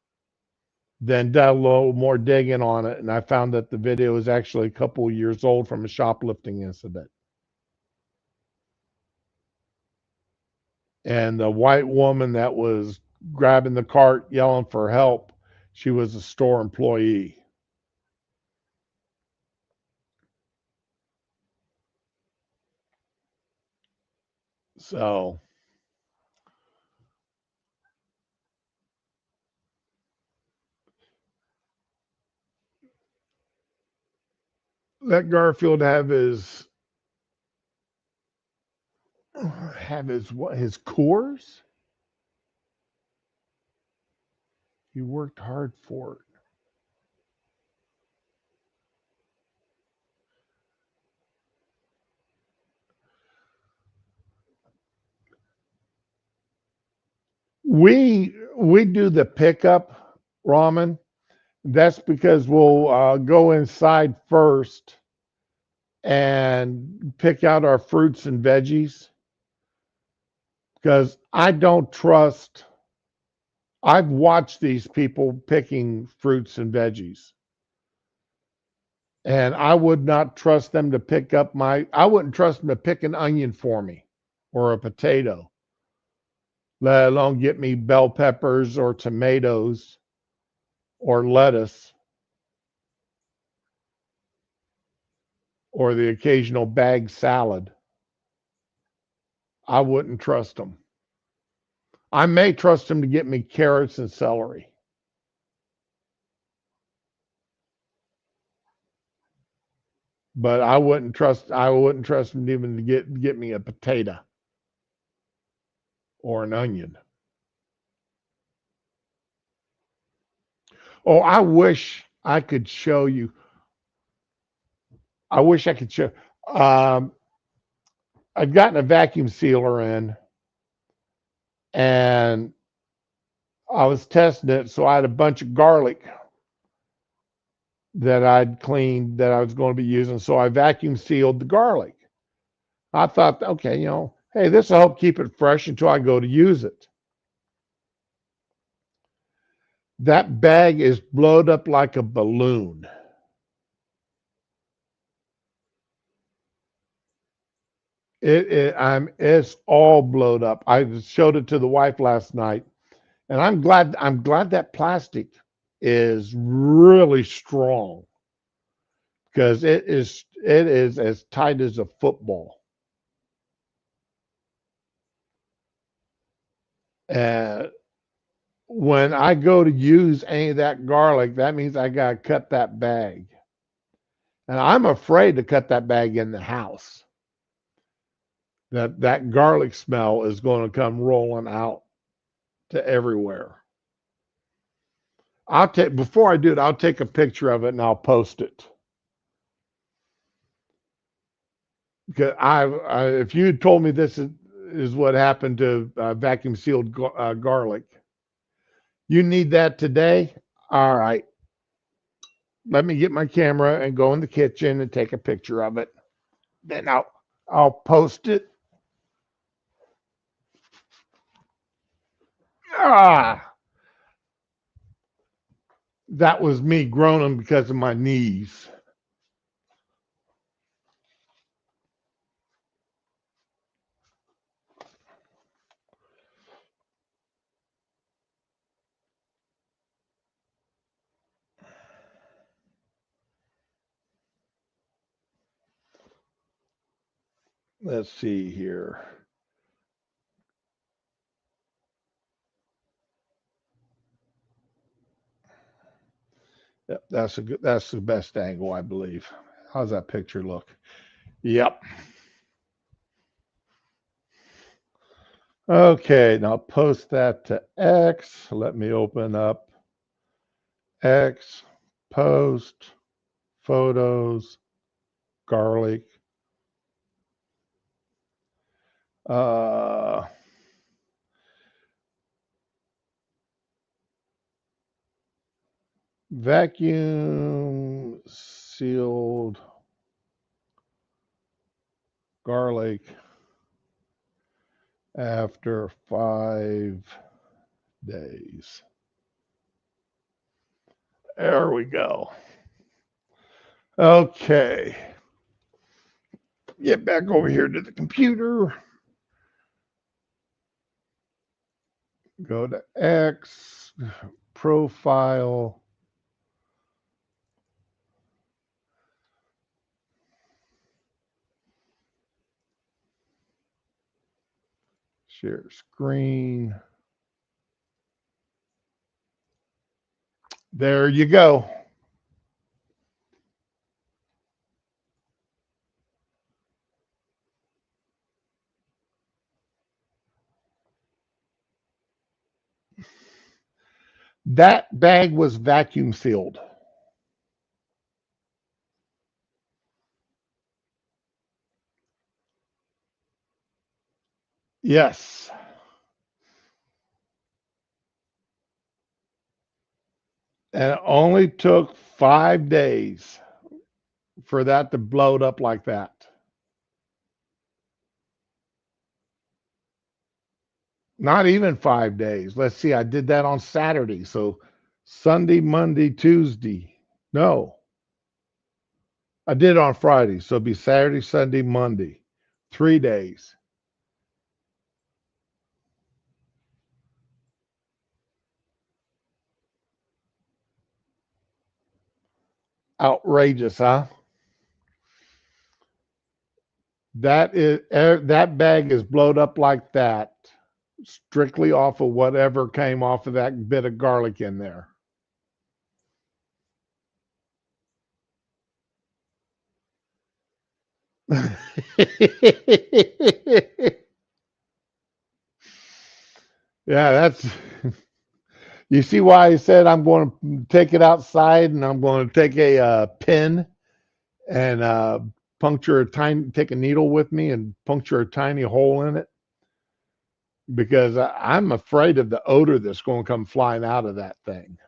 Then did a little more digging on it, and I found that the video is actually a couple of years old from a shoplifting incident. And the white woman that was grabbing the cart, yelling for help, she was a store employee. So let Garfield have his course. He worked hard for it. We do the pickup, Ramen. That's because we'll go inside first and pick out our fruits and veggies, because I don't trust I've watched these people picking fruits and veggies, and I would not trust them to pick up I wouldn't trust them to pick an onion for me or a potato, let alone get me bell peppers or tomatoes or lettuce or the occasional bag salad. I wouldn't trust them. I may trust them to get me carrots and celery. But I wouldn't trust them even to get me a potato or an onion. Oh, I wish I could show you. I wish I could show. Um, I'd gotten a vacuum sealer in, and I was testing it, so I had a bunch of garlic that I'd cleaned that I was going to be using. So I vacuum sealed the garlic. I thought, okay, hey, this will help keep it fresh until I go to use it. That bag is blowed up like a balloon. It's all blowed up. I showed it to the wife last night, and I'm glad that plastic is really strong because it is as tight as a football. And when I go to use any of that garlic, that means I got to cut that bag. And I'm afraid to cut that bag in the house. That garlic smell is going to come rolling out to everywhere. Before I do it, I'll take a picture of it and I'll post it. Because if you had told me this is what happened to vacuum sealed garlic, you need that today? All right. Let me get my camera and go in the kitchen and take a picture of it. Then I'll post it. That was me groaning because of my knees. Let's see here. Yep, that's the best angle, I believe. How's that picture look? Yep. Okay, now post that to X. Let me open up X, post, photos, garlic. Vacuum sealed garlic after 5 days. There we go. Okay. Get back over here to the computer. Go to X, profile. Share screen. There you go. That bag was vacuum sealed. Yes. And it only took 5 days for that to blow up like that. Not even 5 days. Let's see. I did that on Saturday. So Sunday, Monday, Tuesday. No, I did it on Friday. So it'd be Saturday, Sunday, Monday. 3 days. Outrageous, huh? That bag is blowed up like that, strictly off of whatever came off of that bit of garlic in there. Yeah, that's you see why I said I'm going to take it outside and I'm going to take a pin and take a needle with me and puncture a tiny hole in it because I'm afraid of the odor that's going to come flying out of that thing.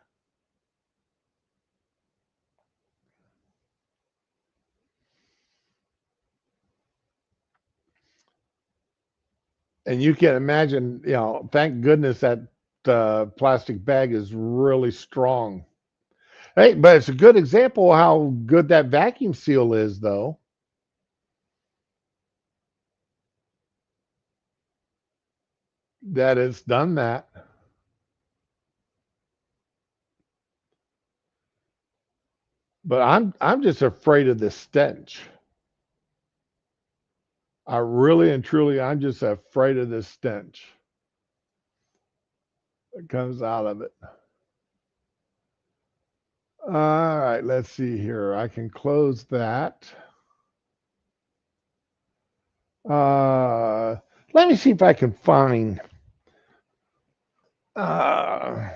And you can imagine, thank goodness that plastic bag is really strong. Hey, but it's a good example of how good that vacuum seal is, though. That it's done that. But I'm just afraid of the stench. I really and truly, I'm just afraid of the stench that comes out of it. All right, let's see here. I can close that. Let me see if I can find. Uh,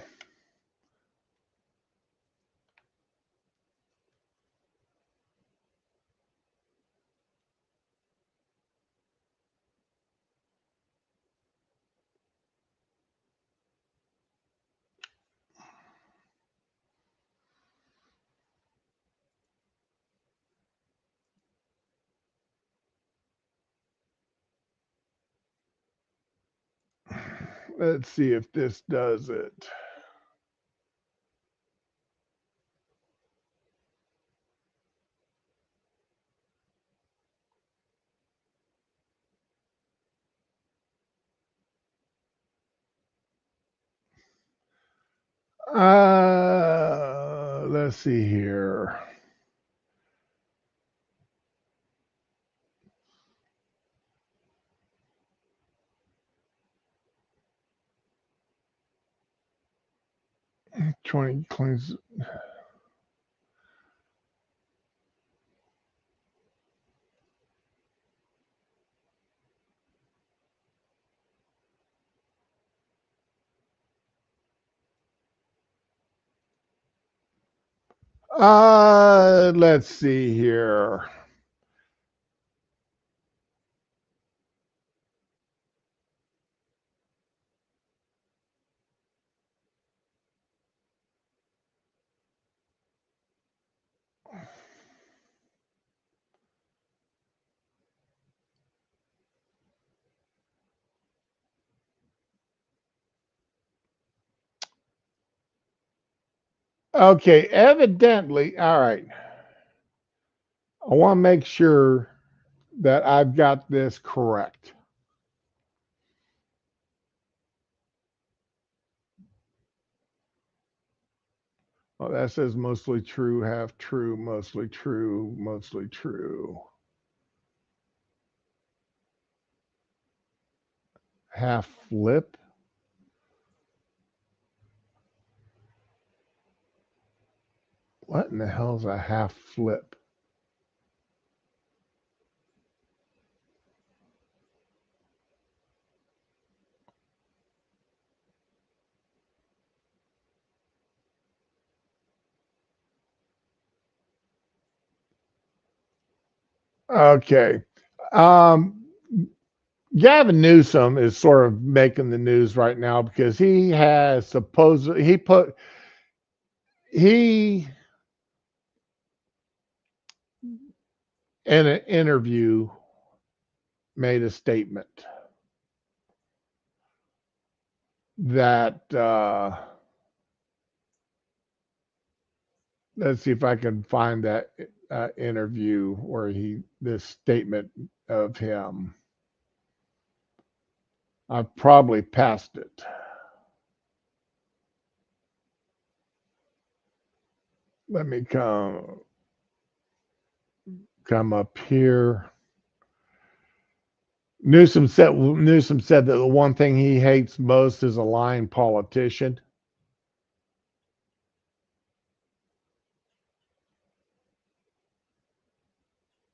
let's see if this does it. Let's see here. Twenty cleans. Let's see here. Okay, evidently, all right. I want to make sure that I've got this correct. Oh, that says mostly true, half true, mostly true, mostly true. Half flip. What in the hell is a half flip? Okay. Um, Gavin Newsom is sort of making the news right now because he has he in an interview made a statement. that let's see if I can find that interview where this statement of him. I've probably passed it. Let me come up here. Newsom said that the one thing he hates most is a lying politician.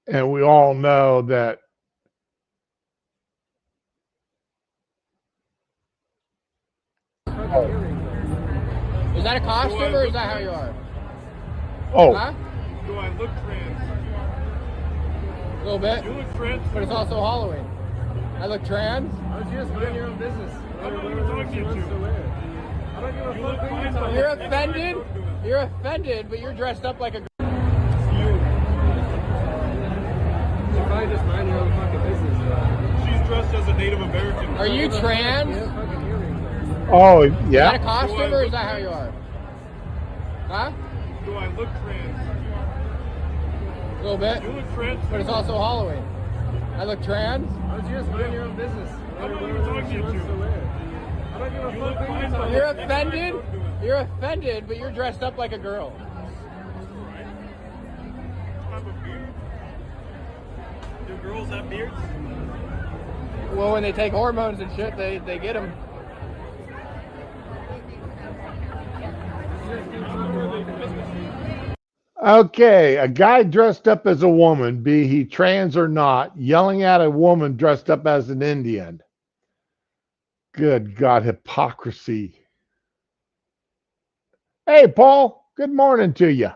And we all know that Is that a costume or is that how you are? oh, Huh? Do I look trans? A little bit. You look trans. But it's also Halloween. I look trans. I was just minding your own business. I'm not even talking to you. I don't give a fuck what you're talking You're about. offended? You're offended, but you're dressed up like a girl. You should probably just mind your own fucking business. She's dressed as a Native American. Are you trans? oh Is that a yeah. costume or is that how you are? Huh? Do I look trans? A little bit. You look trans. But it's also Halloween. I look trans. I was just minding your own business. I'm not even talking to you. I don't give a fuck what you're talking about. You're offended? You're offended, but you're dressed up like a girl. I have a beard. Do girls have beards? Well, when they take hormones and shit, they get them. Okay, a guy dressed up as a woman, be he trans or not, yelling at a woman dressed up as an Indian. Good God, hypocrisy. Hey, Paul, good morning to you.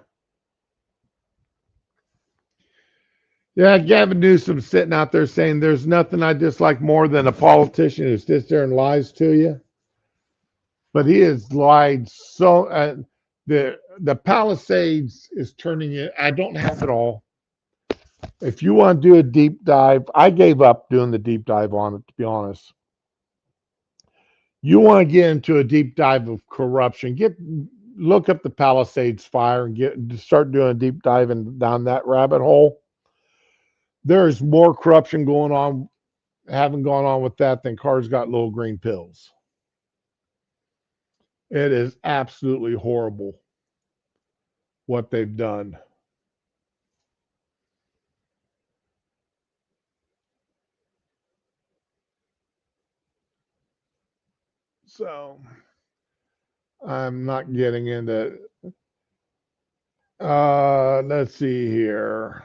Yeah, Gavin Newsom sitting out there saying there's nothing I dislike more than a politician who sits there and lies to you. But he has lied so. The Palisades is turning it. I don't have it all. If you want to do a deep dive, I gave up doing the deep dive on it, to be honest. You want to get into a deep dive of corruption, look up the Palisades fire and start doing a deep dive down that rabbit hole. There's more corruption having gone on with that than cars got little green pills. It is absolutely horrible what they've done. So I'm not getting into let's see here.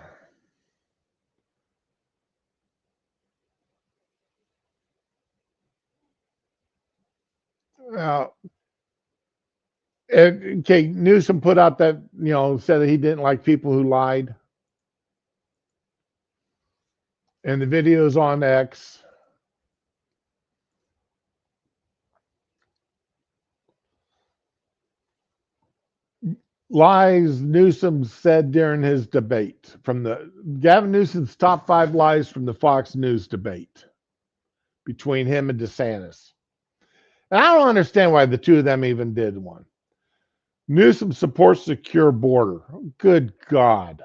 Now, okay, Newsom put out that, said that he didn't like people who lied. And the video's on X. Lies Newsom said during his debate Gavin Newsom's top 5 lies from the Fox News debate between him and DeSantis. And I don't understand why the two of them even did one. Newsom supports secure border. Good God.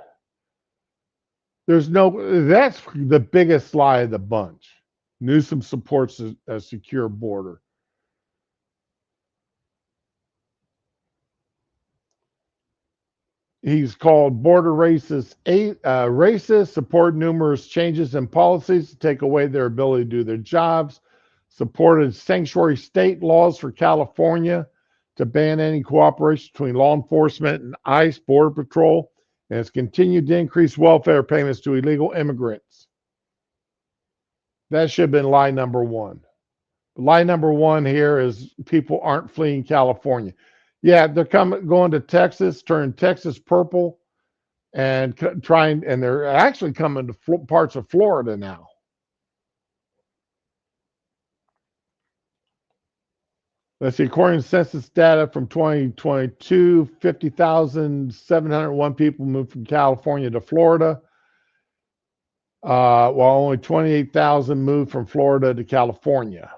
That's the biggest lie of the bunch. Newsom supports a secure border. He's called border racist, support numerous changes in policies to take away their ability to do their jobs, supported sanctuary state laws for California to ban any cooperation between law enforcement and ICE Border Patrol, and has continued to increase welfare payments to illegal immigrants. That should have been lie number one. Lie number one here is people aren't fleeing California. Yeah, they're going to Texas, turning Texas purple, and they're actually coming to parts of Florida now. Let's see, according to census data from 2022, 50,701 people moved from California to Florida, while only 28,000 moved from Florida to California.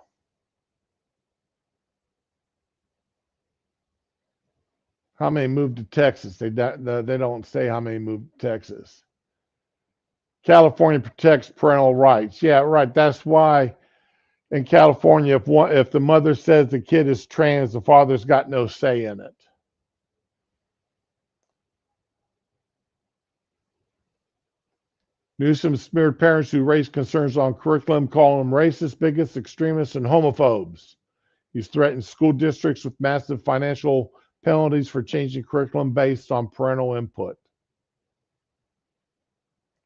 How many moved to Texas? They don't say how many moved to Texas. California protects parental rights. Yeah, right. That's why in California, if the mother says the kid is trans, the father's got no say in it. Newsom smeared parents who raised concerns on curriculum, calling them racist, bigots, extremists, and homophobes. He's threatened school districts with massive financial penalties for changing curriculum based on parental input.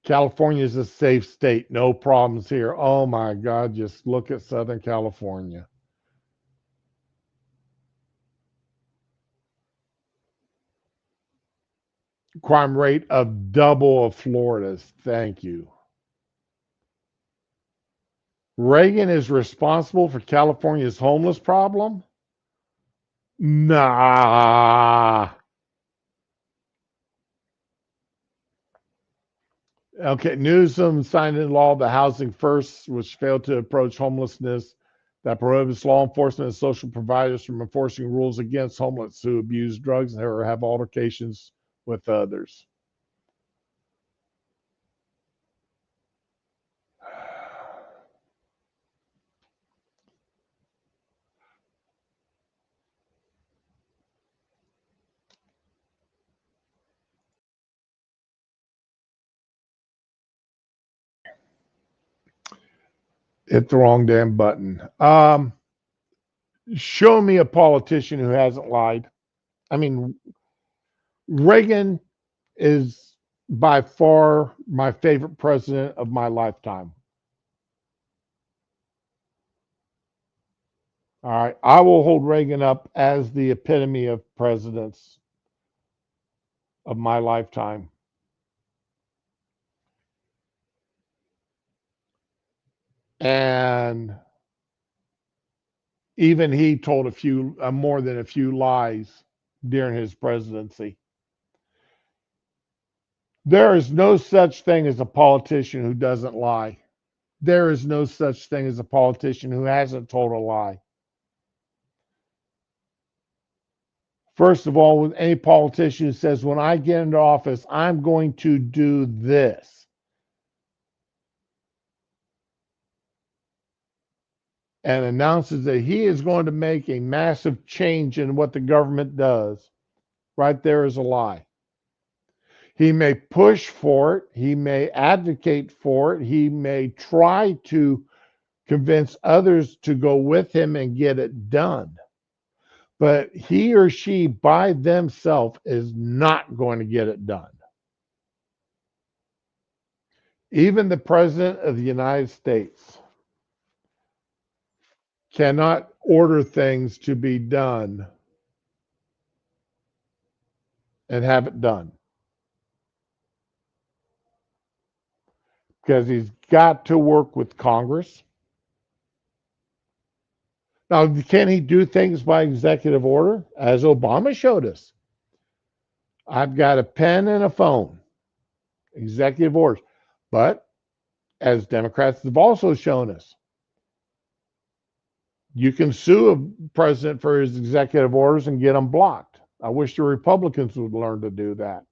California is a safe state. No problems here. Oh my God, just look at Southern California. Crime rate of double of Florida's. Thank you. Reagan is responsible for California's homeless problem? Nah. Okay, Newsom signed into law the Housing First, which failed to approach homelessness, that prohibits law enforcement and social providers from enforcing rules against homeless who abuse drugs or have altercations with others. Hit the wrong damn button. Show me a politician who hasn't lied. I mean, Reagan is by far my favorite president of my lifetime. All right. I will hold Reagan up as the epitome of presidents of my lifetime. And even he told more than a few lies during his presidency. There is no such thing as a politician who doesn't lie. There is no such thing as a politician who hasn't told a lie. First of all, with any politician who says, when I get into office, I'm going to do this, and announces that he is going to make a massive change in what the government does, right there is a lie. He may push for it, he may advocate for it, he may try to convince others to go with him and get it done. But he or she by themselves is not going to get it done. Even the President of the United States cannot order things to be done and have it done, because he's got to work with Congress. Now, can he do things by executive order? As Obama showed us. I've got a pen and a phone, executive orders. But as Democrats have also shown us, you can sue a president for his executive orders and get them blocked. I wish the Republicans would learn to do that.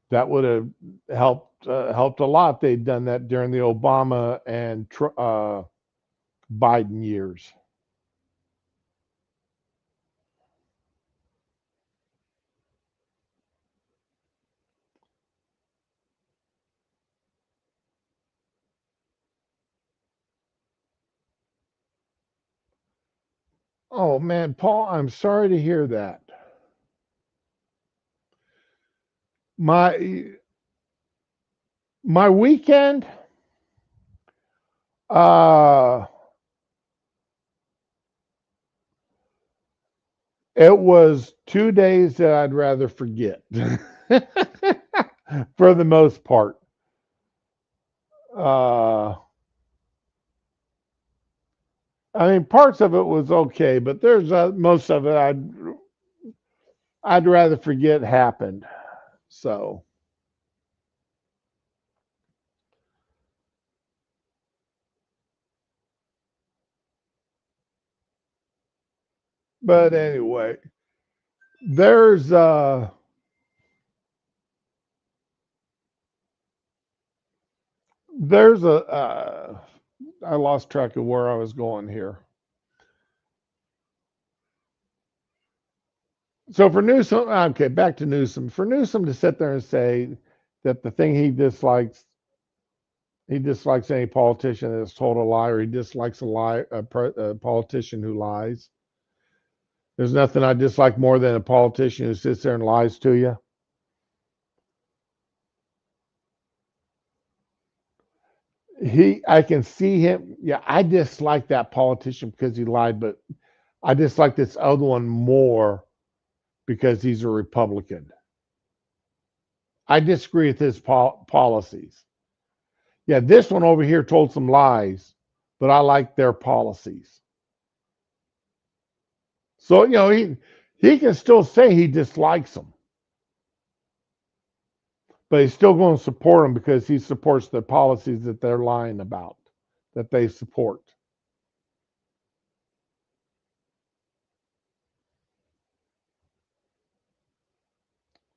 That would have helped a lot. They'd done that during the Obama and Biden years. Oh man, Paul, I'm sorry to hear that. My weekend, it was 2 days that I'd rather forget, for the most part. I mean, parts of it was okay, but there's most of it I'd rather forget happened. So, But anyway, there's there's a I lost track of where I was going here. So for Newsom, okay, back to Newsom. For Newsom to sit there and say that the thing he dislikes any politician that's told a lie, or he dislikes a politician who lies. There's nothing I dislike more than a politician who sits there and lies to you. I can see him. Yeah, I dislike that politician because he lied, but I dislike this other one more because he's a Republican. I disagree with his policies. Yeah, this one over here told some lies, but I like their policies. So, he can still say he dislikes them, but he's still going to support them because he supports the policies that they're lying about, that they support.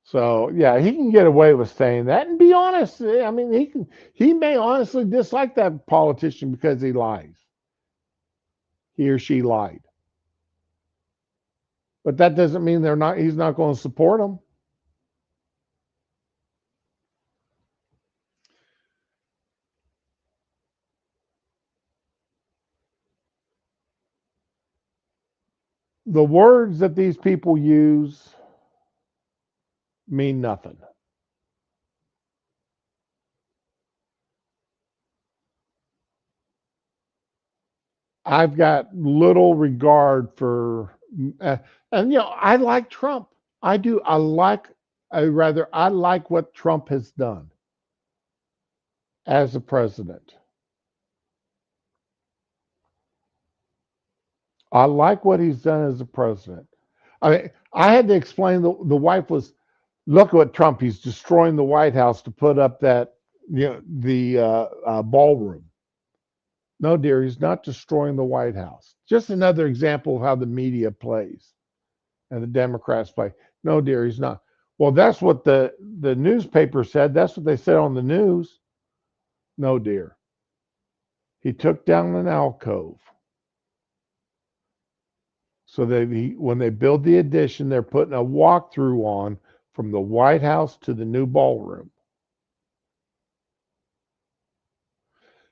So yeah, he can get away with saying that and be honest. I mean, he may honestly dislike that politician because he lies. He or she lied. But that doesn't mean he's not going to support them. The words that these people use mean nothing. I've got little regard for, and I like Trump. I do. I like what Trump has done as a president. I like what he's done as a president. I mean, I had to explain the wife was, look at what Trump, he's destroying the White House to put up that, the ballroom. No, dear, he's not destroying the White House. Just another example of how the media plays and the Democrats play. No, dear, he's not. Well, that's what the newspaper said. That's what they said on the news. No, dear. He took down an alcove. So when they build the addition, they're putting a walkthrough on from the White House to the new ballroom.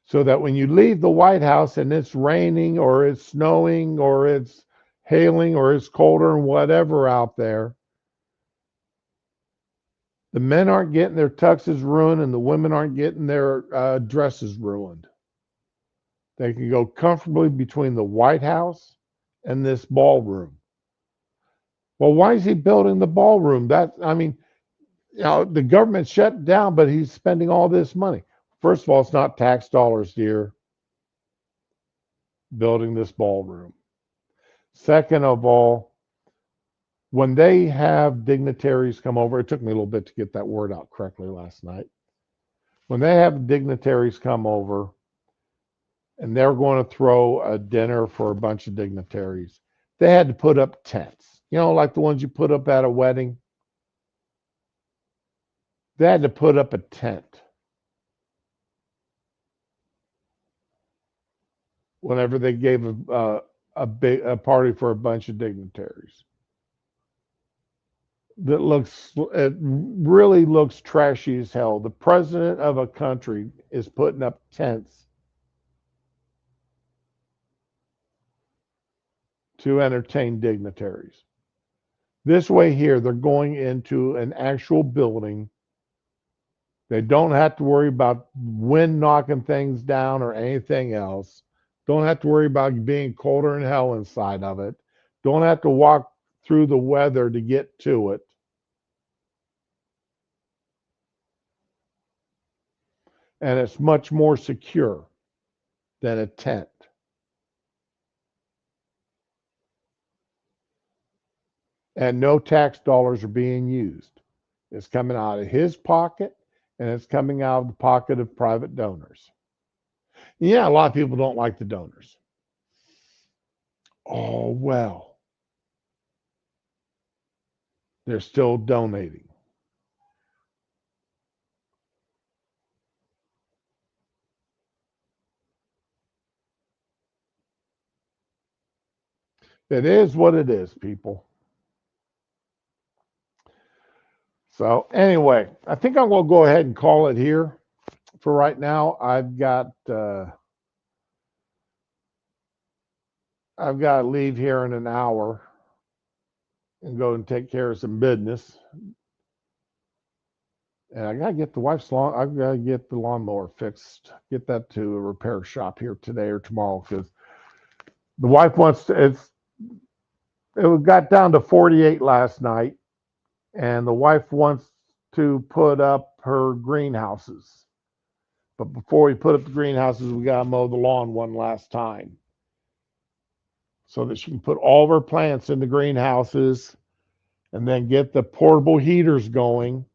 So that when you leave the White House and it's raining or it's snowing or it's hailing or it's colder and whatever out there, the men aren't getting their tuxes ruined and the women aren't getting their dresses ruined. They can go comfortably between the White House and this ballroom. Well, why is he building the ballroom? The government shut down, but he's spending all this money. First of all, it's not tax dollars, dear, building this ballroom. Second of all, when they have dignitaries come over, it took me a little bit to get that word out correctly last night. When they have dignitaries come over, and they're going to throw a dinner for a bunch of dignitaries, they had to put up tents, like the ones you put up at a wedding. They had to put up a tent whenever they gave a party for a bunch of dignitaries. It really looks trashy as hell. The president of a country is putting up tents to entertain dignitaries. This way here, they're going into an actual building. They don't have to worry about wind knocking things down or anything else. Don't have to worry about being colder than hell inside of it. Don't have to walk through the weather to get to it. And it's much more secure than a tent. And no tax dollars are being used. It's coming out of his pocket, and it's coming out of the pocket of private donors. Yeah, a lot of people don't like the donors. Oh, well. They're still donating. It is what it is, people. So anyway, I think I'm going to go ahead and call it here for right now. I've got to leave here in an hour and go and take care of some business. And I gotta get the wife's lawn. I've got to get the lawnmower fixed. Get that to a repair shop here today or tomorrow because the wife wants to. It got down to 48 last night, and the wife wants to put up her greenhouses. But before we put up the greenhouses, we gotta mow the lawn one last time, so that she can put all of her plants in the greenhouses, and then get the portable heaters going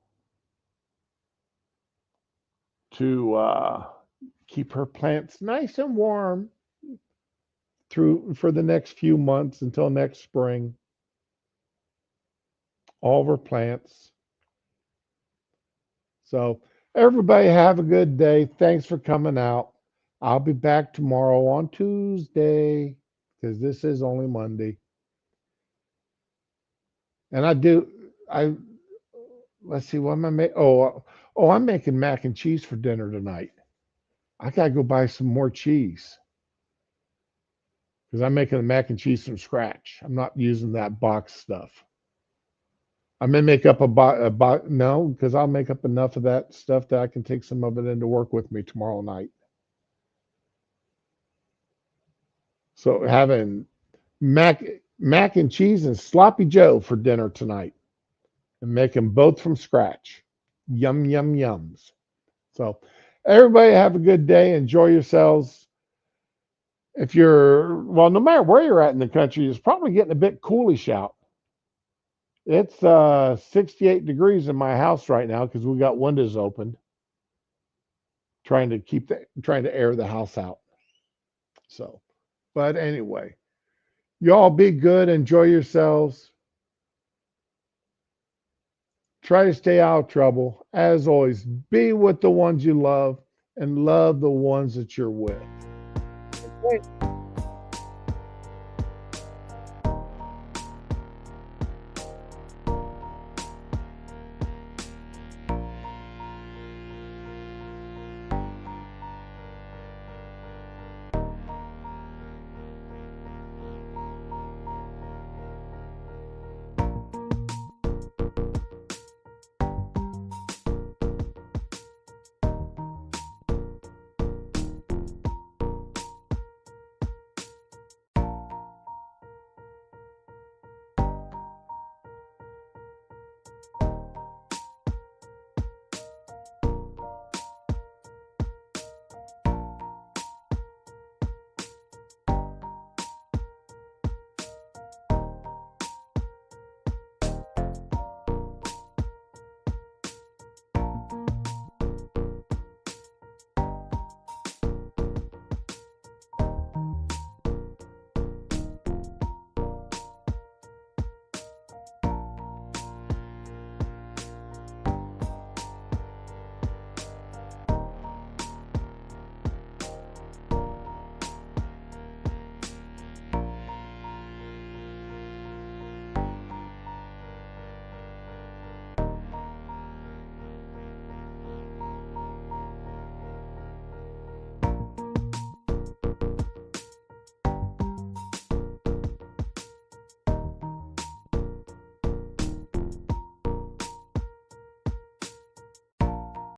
to keep her plants nice and warm for the next few months until next spring. All of her plants. So everybody have a good day. Thanks for coming out. I'll be back tomorrow on Tuesday because this is only Monday. And let's see, what am I making? Oh, I'm making mac and cheese for dinner tonight. I gotta go buy some more cheese because I'm making the mac and cheese from scratch. I'm not using that box stuff. I may make up no, because I'll make up enough of that stuff that I can take some of it into work with me tomorrow night. So having mac and cheese and sloppy Joe for dinner tonight, and make them both from scratch. Yum, yum, yums. So everybody have a good day. Enjoy yourselves. No matter where you're at in the country, it's probably getting a bit coolish out. It's 68 degrees in my house right now because we got windows open, trying to air the house out. So, but anyway, y'all be good. Enjoy yourselves. Try to stay out of trouble. As always, be with the ones you love and love the ones that you're with. Okay.